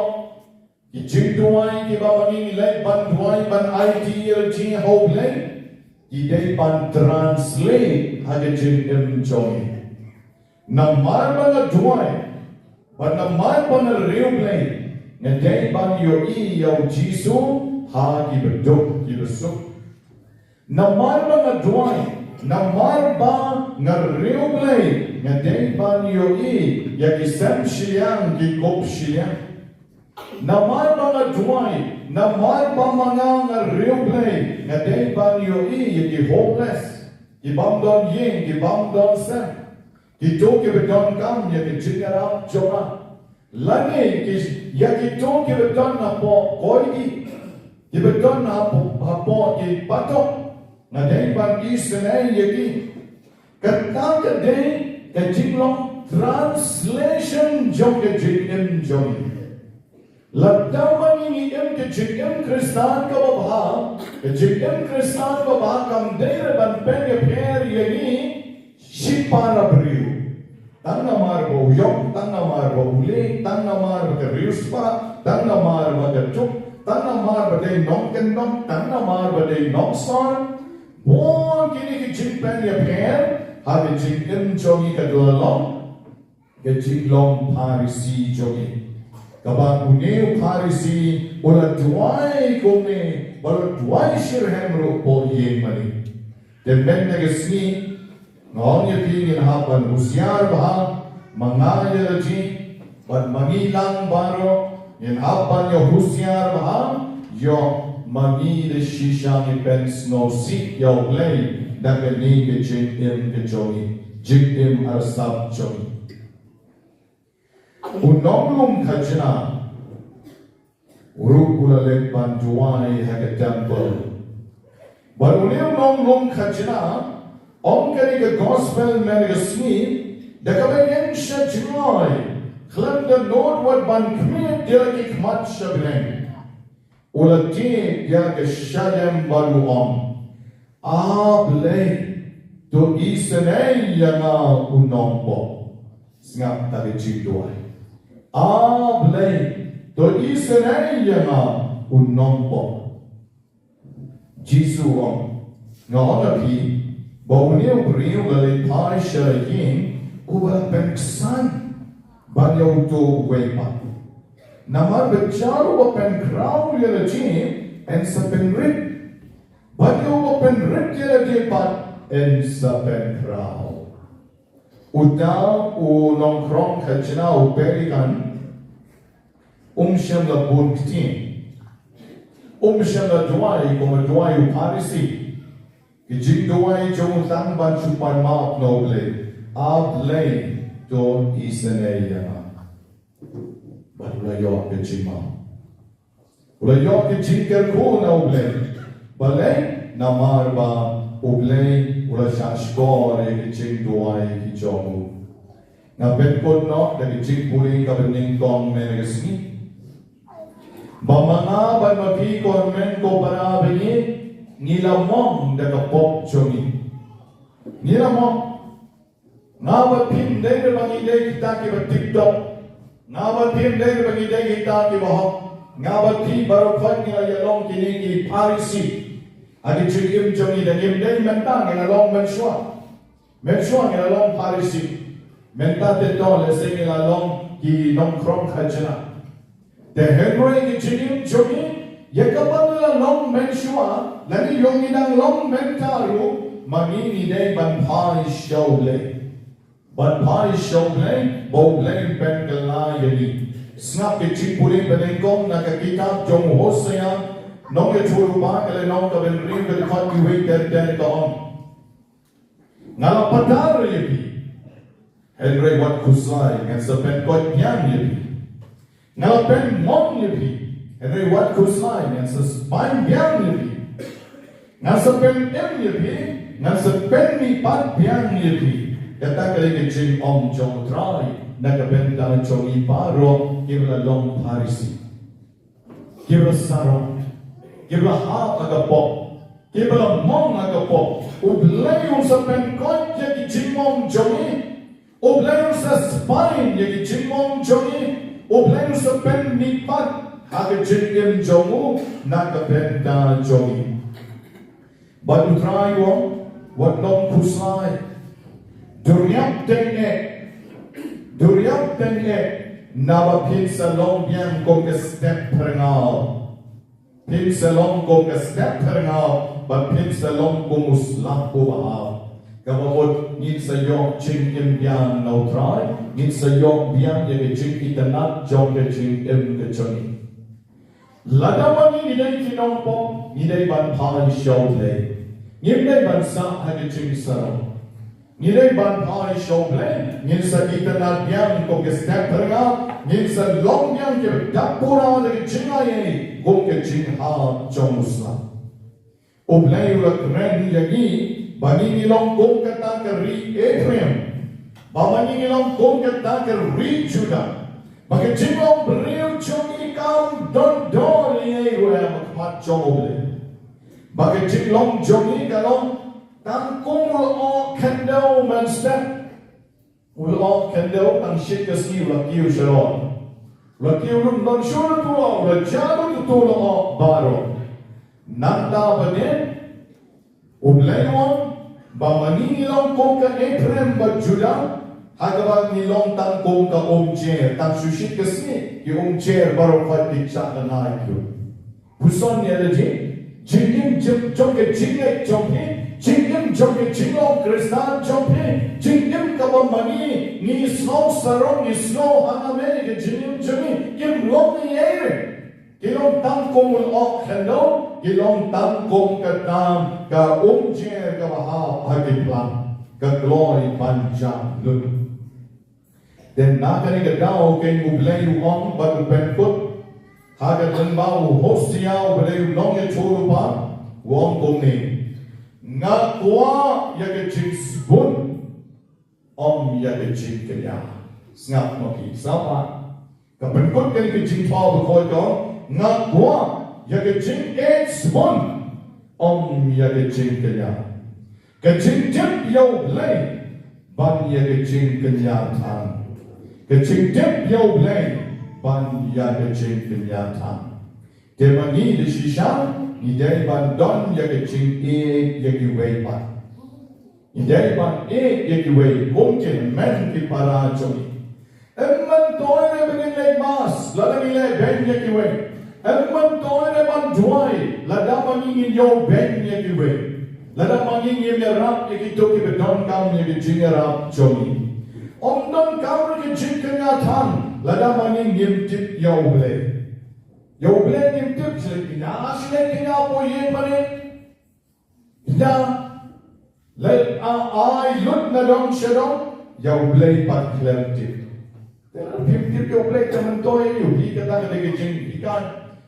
ki jing duai ke ba mani ni lai ban duai ban ideal jing ho play ki dei ban translate hagi jing jongi namar ban duai ban namar ban real play ngedei ban yo I yo jisu ha ki beduk ki besuk namar ba duai namar ba ngareu play ngedei ban yo I ya ki sem shiliang ki kop shiliang namar ba duai namar ba mga ngareu play ngedei ban yo I ya ki homeless ki bam don ying ki bam don sem ki to ki bedon kam ya ki jingarap jonga lagi ki ya ki to ki bedon na po koi ki bedon na po ki patok ngadeng ban isnay yaki kata kadeng kajinglong translation jong kajingem jong lagdaman ini kajingem Kristan ka babha kajingem Kristan babha kam dere ban pen per yani shipara briu tang namar bo yom tang namar bo ule tang namar ba riuspa tang namar ba tuk tang namar ba dei nong ken nong tang namar ba dei nong son Bon kini ki jing pen ya pen, hagi jing jongi ka dualong. kecik long Parisi jogi. Kabang uneu Parisi ula duai kome baru duai shirhem rupo yen mani. Demen nagasni ngawnya pingin hapan usiar baha mangaya lagi bat mangilang baro yen hapan yo usiar baha yo mangi de shisha ni pens no si yo play dagani ke jing im ke jogi jing im arsab jogi. Unong kajna urukula lek banjuai hake temple but unong kajna kani ke gospel menegasni dakabayan siya joy klam the Lord what ban kmit dilaki kmat shabren ulati ya ke shadem baluam ablay to isenay yana unong po ngap tali jidwai ablay to isenay yana unong po Jisu om ngona pi Bauneu beriu lalai pai syarayin ubah pengsan banyau tu wepa. Nama bercaru bapen krau ya lajim en sapen rit. Banyau bapen rit ya lajim pat en sapen krau. Uta u nongkrong kajna uperikan syam la buntin. Syam la duai kuma duai Parisi. Kijing doai jong tang ban chupan maap noble ablay to isane yana but ulayo kijing ma ulayo kijing kerko noble balay namar ba ublay ula shashkor kijing doai kijomu na betkod no da kijing puli ka bening kong menegasni mamanga ban mapi kormen ko para bengi nilamong dakapok jogi nilamong ngawa pim dai bagi dai kita ki TikTok ngawa pim dai bagi dai kita ki bahok ngawa pi baru khat ni yalong kini ki Parisi adi jigim jogi dagim dai mentang ngalong menshua ngalong Parisi menta te to le sing ngalong ki nongkrong khajna the Henry ki jigim jogi yakapan la long menshua lagi yung inang long mentaru magini day banpai showle boble penkalna yali snap ke chipuri benengkong nakakita jong hosaya nong ke churu ba kale nong ka ben ring ke khot ki wei der ka on ngala patar yali Henry wat kusai ngan sa pen kot nyam yali ngala pen mong yali Henry wat kusai ngan sa spine nyam yali Nasa pen yepi, nasa pen mi pat biang yepi. Kata kali kecil om jong trai, naga benda jong iparo, kibla long Parisi, kibla sarong, kibla hap agapok, kibla mong agapok. Ublay yung sa pen kot yaki jingmong jongi, ublay yung sa spine yaki jingmong jongi, ublay yung sa pen mi pat, haga jingim jongu, naga benda jongi. But you try what long kusai. Duriap tenge, naba pin salong biang kong step perengau. Pin salong kong step perengau, but pin salong kong uslap ubahau. Kababot ngin sa yok ching im biang no try, ngin sa yok biang ye ching itanat jong ke ching im ke chongi. Ladawani nidai kinongpong, nidai ban pai showle. Nidai ban sa hagi ching sarong. Nidai ban pai showle, ngin sa itanat biang kong step perengau, ngin sa long biang ke dapura lagi chingaye, kong ke ching ha jong uslap. Oblay ulat ren lagi, bani nilong kong kata ke ri Ephraim, bani nilong kong kata ke ri Judah. Bagi jingong beriu jong ikam don ye uya makmat jong oblay. Bagi jinglong jong ikalong tangkong ulo kendo man step, ulo kendo tang shit kasi ulo kiu sharon. Ulo kiu lum don shura tuwa ulo jalu tutulo baro. Nanda banin Ublayon, bamani nilang kong ka Ephraim ba Judah, Hagabang nilong tangkong ka chair, tang sushit kasi, yung chair baru fat diksa na naikyo. Puson niya na jingim jomke jingay jomke, jingim jomke jingong kristan jomke, jingim kabamani, ni snow sarong, ni snow haname, ke jingim jomke, kim long ni ere. Kilong tangkong ulok hendo, kilong tangkong katam, ka chair ka mahal hagiplang, ka glory panjang lut. Dan nakani ka daw kay mublay uong bagupengkot, hagat lembaw hostiyaw balay nong ya churu pa, uong kumni. Nga kuwa yagaching sibun, yagaching kanya. Snap maki, sapa. Kapengkot kani kaching pa bakoy ko, nga kuwa yagaching sibun, yagaching kanya. Kaching jip yaw blay, ban yagaching kanya tang. Kaching dip yaw blay, ban yagaching kanya tang. Temani di shishan, idai ban don yagaching yagiway pan. Idai ban yagiway, mungkin men ki para jomi. Emman toy na begin lay mas, lalagi lay ben yagiway. Emman toy na ban duay, lada mangingin yaw ben yagiway. Lada mangingin yarap yakito ki bedon kam yagaching yarap jomi. Don kau ke jing kenyataan, lada mangin ngimtip yauble. Yauble ngimtip selekina, asle kena po yen mane. Ida, let ai lut na dong shadong, yauble pat klertip. Tip yauble teman toy yu, hi kata ke jing ikan.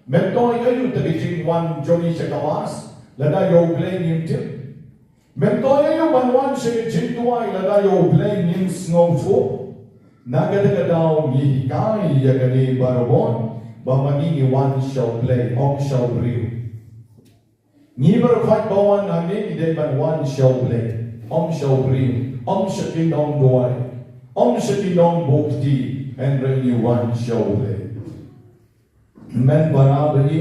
Mentoy ayu te jing wan joni sekawas, lada yauble ngimtip. Mentoy ayu banwan se jing tuai, lada yauble ngim snowfo. Nagadaga daw ni hikai yagani barabon, bamani iwan shall play, shall brew. Ni barafat bawan hangin, ide ban one shall play, shall brew, shakinong doy, shakinong bukti, and bring you one shall play. Men barabahi,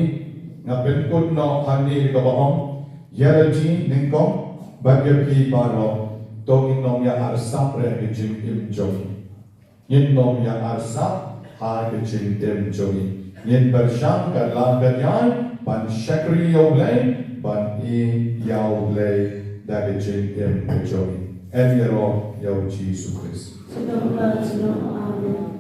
nga penkut no hangin kabaong, yaraji ningkong, bagyaki baro, tongin nong ya arsapre jim jong. Yin nom yang arsa ha ke cintem jogi. Yin bersyam ke lam ganyan ban syakri yaublay ban yaublay da ke cintem jogi. Emiro yau Yesus Kristus. Shitom.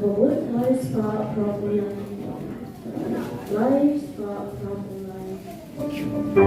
Bakhuid lies far from land. Lies far from land.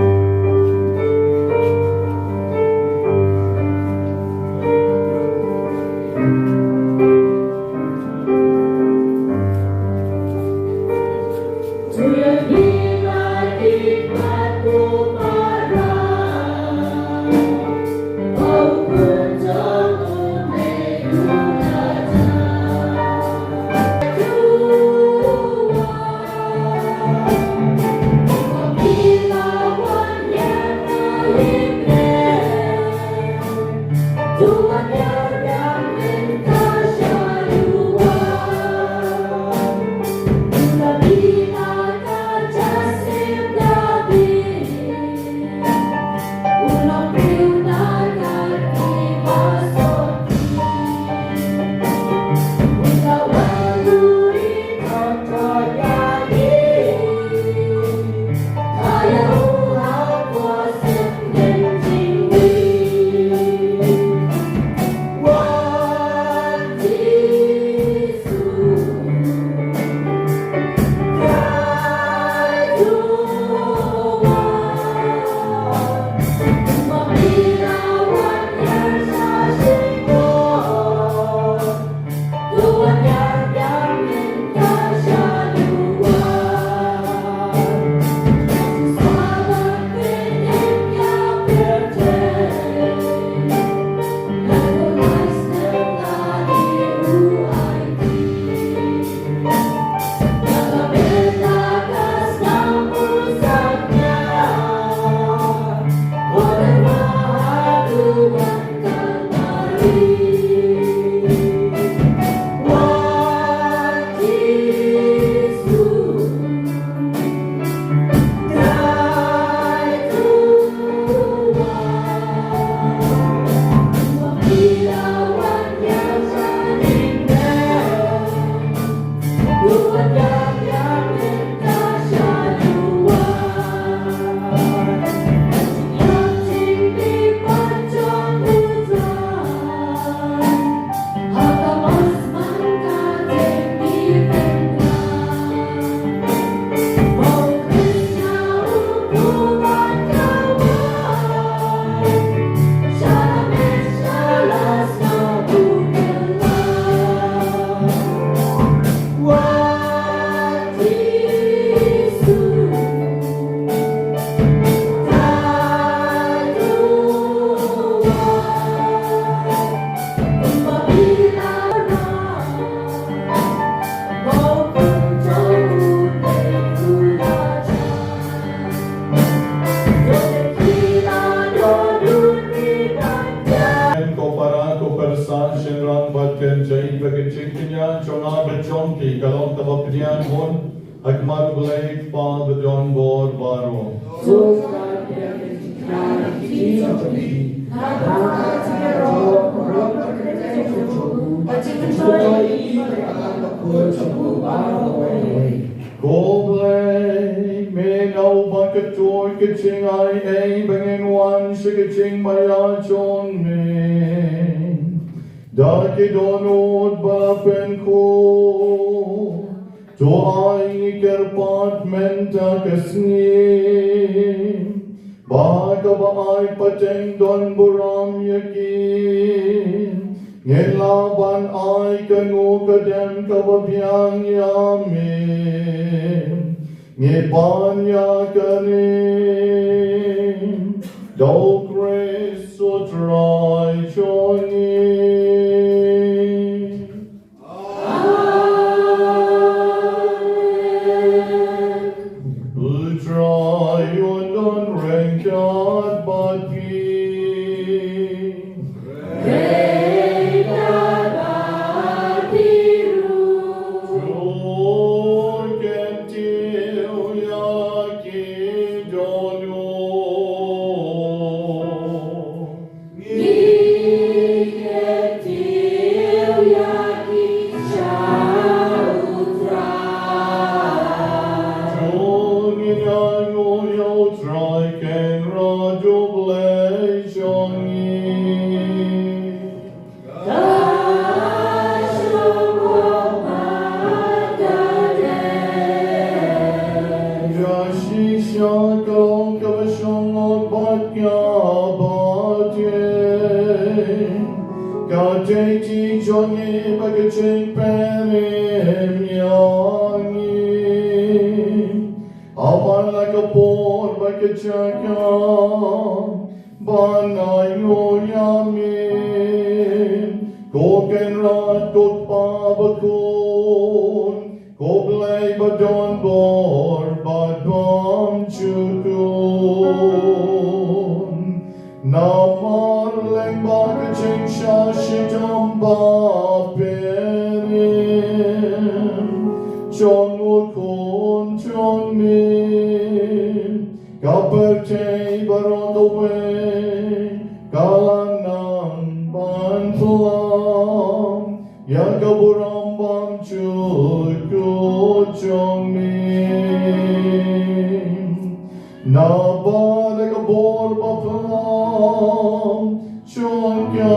Kadeti Johnny Bagachin Perim Yangi Amar like a poor Bagachaka Banayo Yami Koken Rat Kok Babakun Koblay Badon Bor Badbam Chukun Namar Leng Bagaching Shitom Baperim Chong Ukun Chong Min Kaperte Baron the way Kalanang Bantuam Yagaburam Bam Chuku Chong Min Nabadaka Bor Bapam Chongya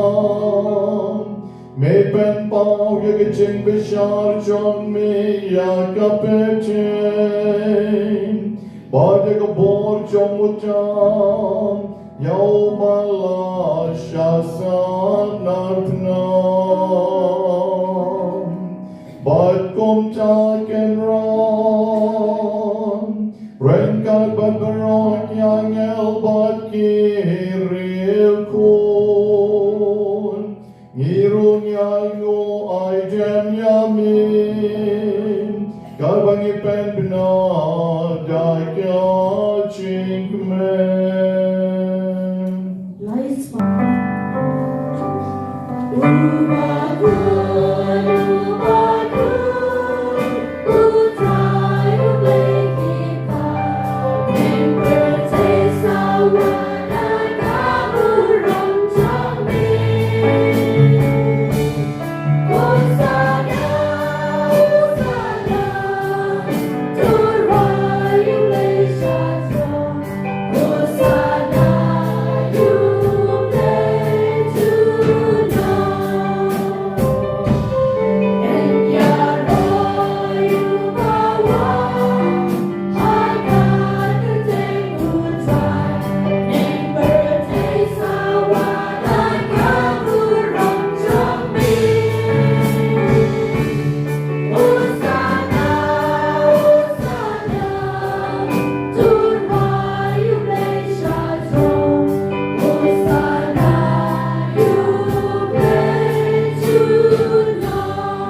Jingpnam Me Pen Pao Yagajing Bishar Chong Me Yakapetin Badaka Bor Chong Utam Yaumala Shasan Nartnam Bad Kumta Ken Ram Renkat Babarok Yang Elbat Kiril Kun Ngirun Yango Aidem Yamin Kalbangi Pen Benada Kya Chinkmen Lies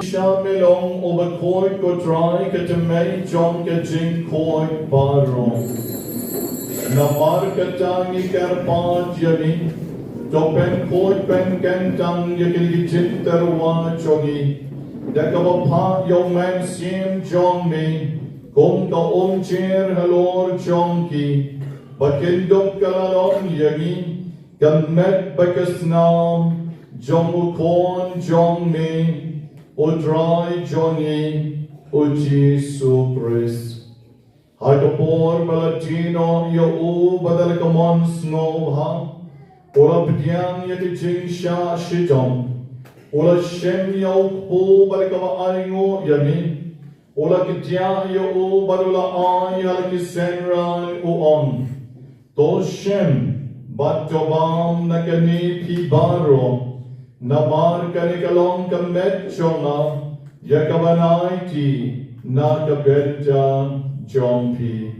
Shamelong Obakoi Kotrai Katamei John Kajing Koi Barong Namar Katangi Karpat Yami Topen Koi Pen Kentang Yakilitin Tarwa Chogi Dakabapa Yoman Sim Jongmi Kom Ka Omcher Halor Chongki Bakindom Kalalom Yagi Gamet Bakasnam Jomukon Jongmi Udrai Johnny Uji Supris Hagapor Balatino Yo Badalakamon Snowha Ola Pdian Yakiching Sha Shitom Ola Shem Yo Po Balakama Aingo Yami Ola Kitya Yo Badula Ay Alakisenran Uon Toshem Batobam Nakani Pibaro Namar Kanikalong Kamet Chona Yakabanaiti Nakabenta Jompi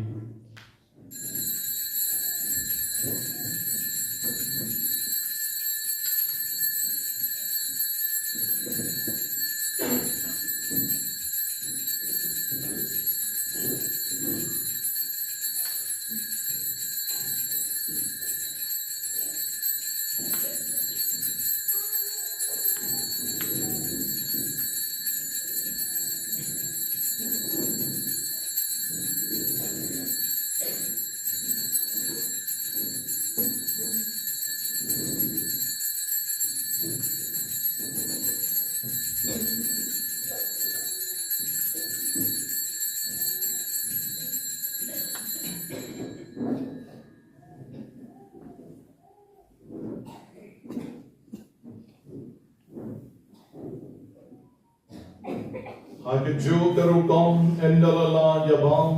Hagaju Karukam Endalala Yabam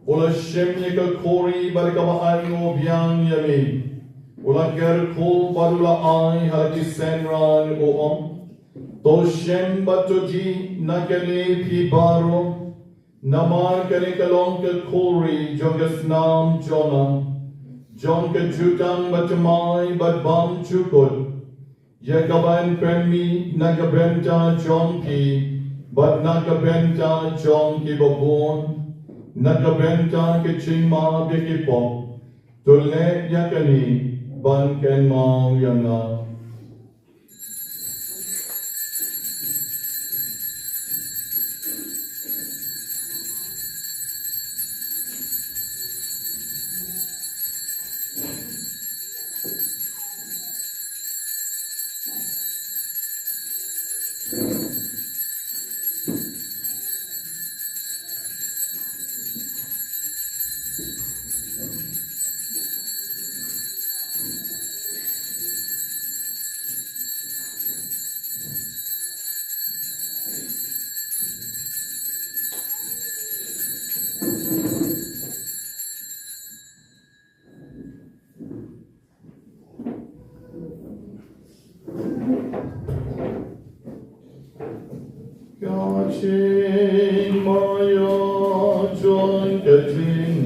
Ula shem yeka kori barikama ango biang yami. Ula ger kol barula ai halaki senran oom. To shem batuji nakane pi baro. Namar kane kalong ke kori jogas nam jona. Jon ke jutang batamai bat bam chukot. Yekaban penmi nakabenta jonki. But nakabenta jonki babon. Nakabenta ke chingma bikipo. Tule yakani ban ken mau yanga. Gaching maya John getting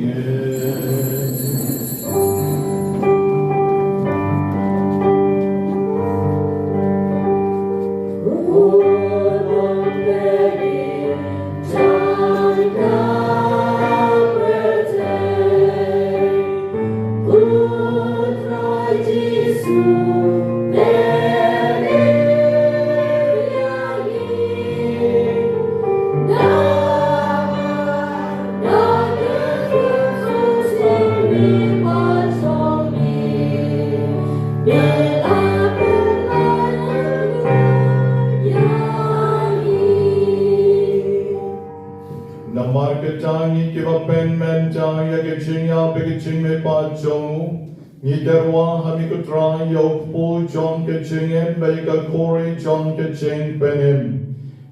Namarketangi Kiba pen menta yakaching ya bigaching me pa chongu. Ni derwa hamikutra yok po John kaching en baika kori John kaching penim.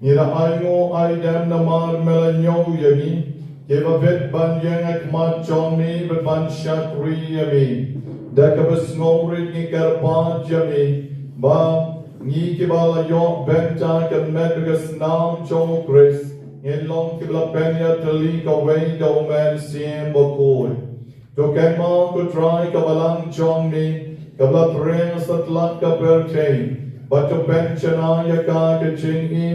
Ni ra aingo aidam namar melanyo yami. Kiba vet ban yang akmat John me bet ban shatri yami. Dakabas ngomrit ni karpat yami. Ba ni kiba la yok benta kan medgas nam chong Chris. In long kibla penya tali ka way do man siem Bakhuid. To ken ma ko try ka balang chong ni kabla preng satlat ka pertain. But to penchana ya ka ke chingi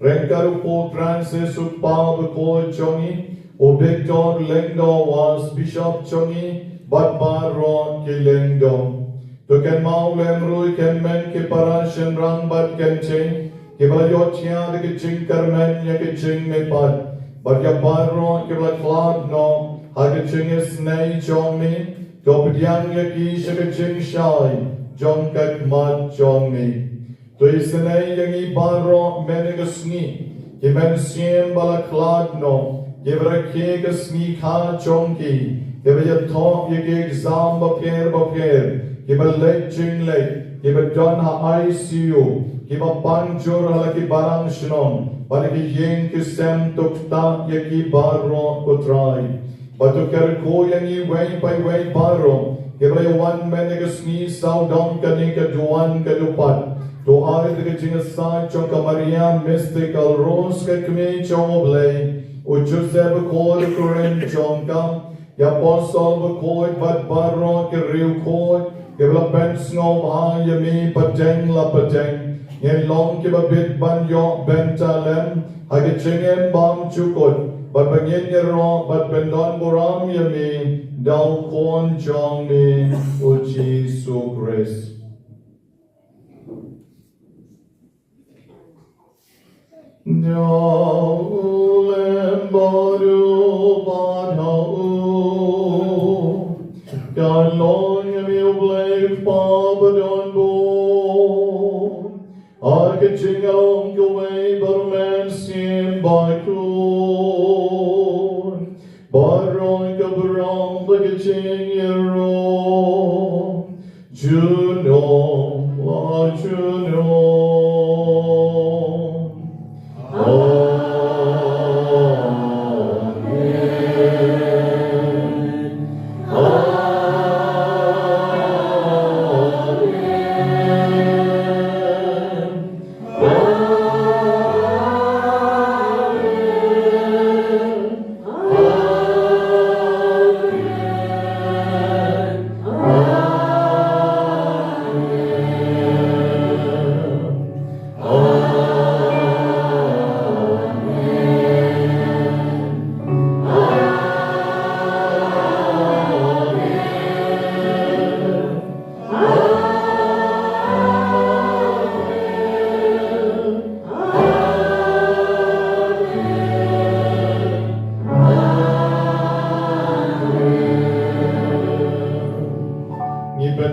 renkaru po Francis utpa Bakhuid chongi. O Victor Lengdo was Bishop chongi but baron ki Lengdo. To ken ma ulem rui ken men ki parashan rang but ken ching. Kibla yotya de kiching karmen ya kiching me pad. But ya barro kibla klad no ha kiching is nay chong me. Topidyang ya ki sha kiching shai jong kat mad chong me. To isanay yang I barro menegasni. Kimen siem bala klad no. Kibra ke gasni ka chong ki. Kibla ya top ya ke exam baper. Kibla late ching late. Kibla don ha ICU. Kiba panjur halaki barang shnon, balaki yeng kisem tukta yaki baro kutrai. Batu kerko yangi way by way baro, kiba yawan menegasni saudong kani kaduan kadupat. To ari de jingasai chong kamaria mystical rose kakmi chong oblay. Ujuseb koi kuren chong kam, ya posol koi bat baro kiriu koi, kiba pens ngom ha yami pateng la pateng. Yen long kiba bit ban yok Bynta lem, hagi chingen bam chukot, but bangin yero, but bendon buram yami, dao kon chong mi, uchi su Chris. Dao lem baru badhau, kan long yami ublek pabadon bo. I can sing along the way, but man sing by Bakhuid. But Roy Gabaram, like a ching your own. Juno, Juno. Amen.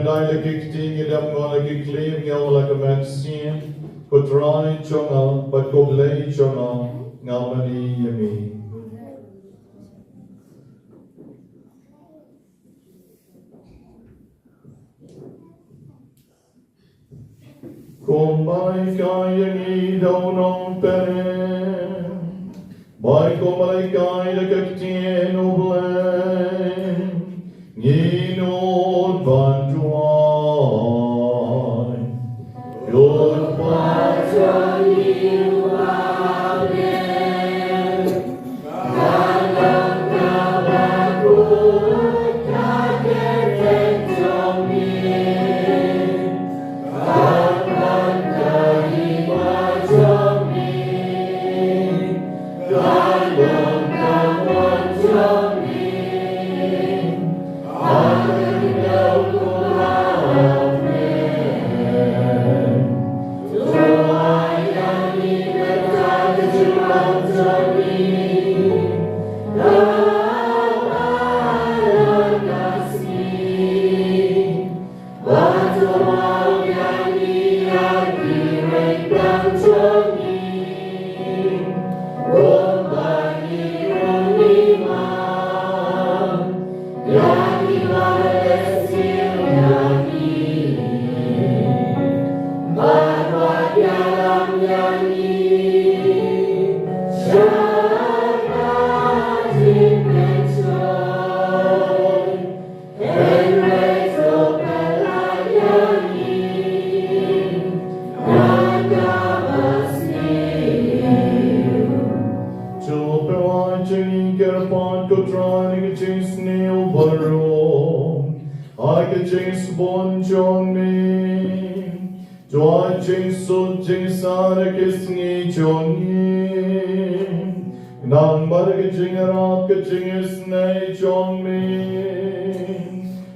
dai le kikting idam ngol le kiklim ngol la kamatsin ko try chonga but ko lay chonga ngamani yami Kumbai kaya ni daw nong pere Bai kumbai kaya kaktien ublay Nginod bantuan Yod bantuan iwaben Kalang kabakut Kaketen jomin Kakman kahima jomin Kalang kawan jomin Akhirnya kulamen Doa yang diberkati kejuruan jomin Doa kasih Batu mau yang direkam jomin Umbani rumimam Yang dibalesir lagi Bahwa dalam yangi Syarah dipencoy Enrezo pelayani Naga basni Coba wajah kerpan ko try ke chase nail barong I ke chase bon chong me Joa chase so chase ara ke sngi chong ni Nang bar ke ching ra ke ching snai chong me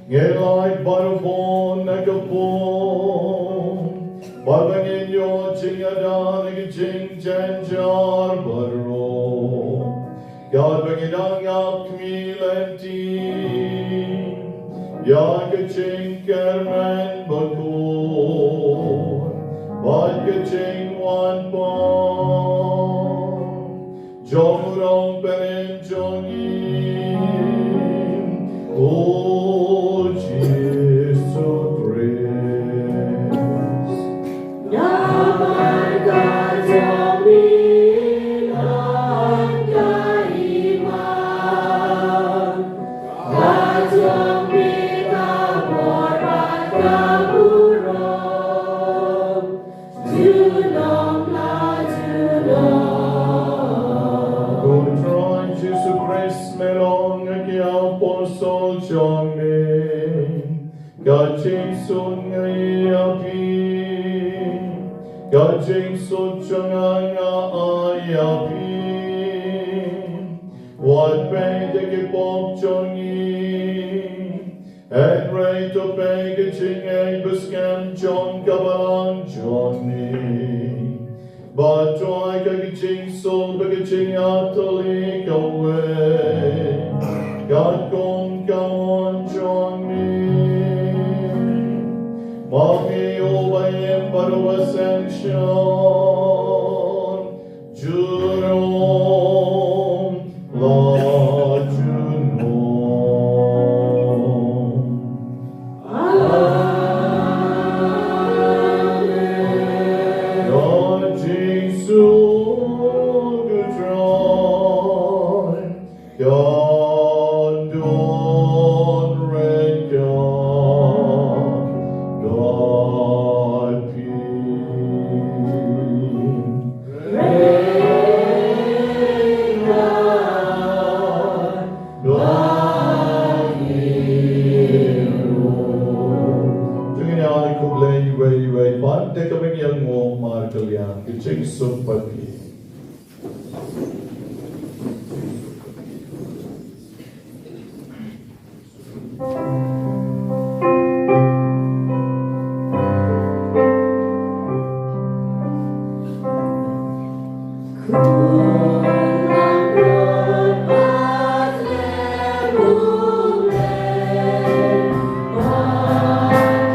Ngelai bar bon na ke bon Barbangin yo ching adan ke ching chen jar barong God bangidang ap kmilenti Ya kaching kerman bakhuid Bad kaching wan pang Jong rong perin jongin Oh Jesus praise Naman ka jomin ang kaiman Kajomin kabor at kaburong Junong na junong Good try Jesus Christ melong ki apostol jongin Kaching sun ngai api Kaching sun chang ayapi What pain the ki pop jongi And right to pay ki ching ay buskan jong kabalang joni But try ka ki ching sun ba ki ching atali kawe God kong kawan joni Maki obayem baru ascension Jurom la junom God Jesus good try God don't reckon God peace Rain God God hero Chúng ta cùng lên về phát để các bạn nhận ngộ mà kalian kecing seperti Kulang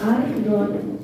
Ari Ron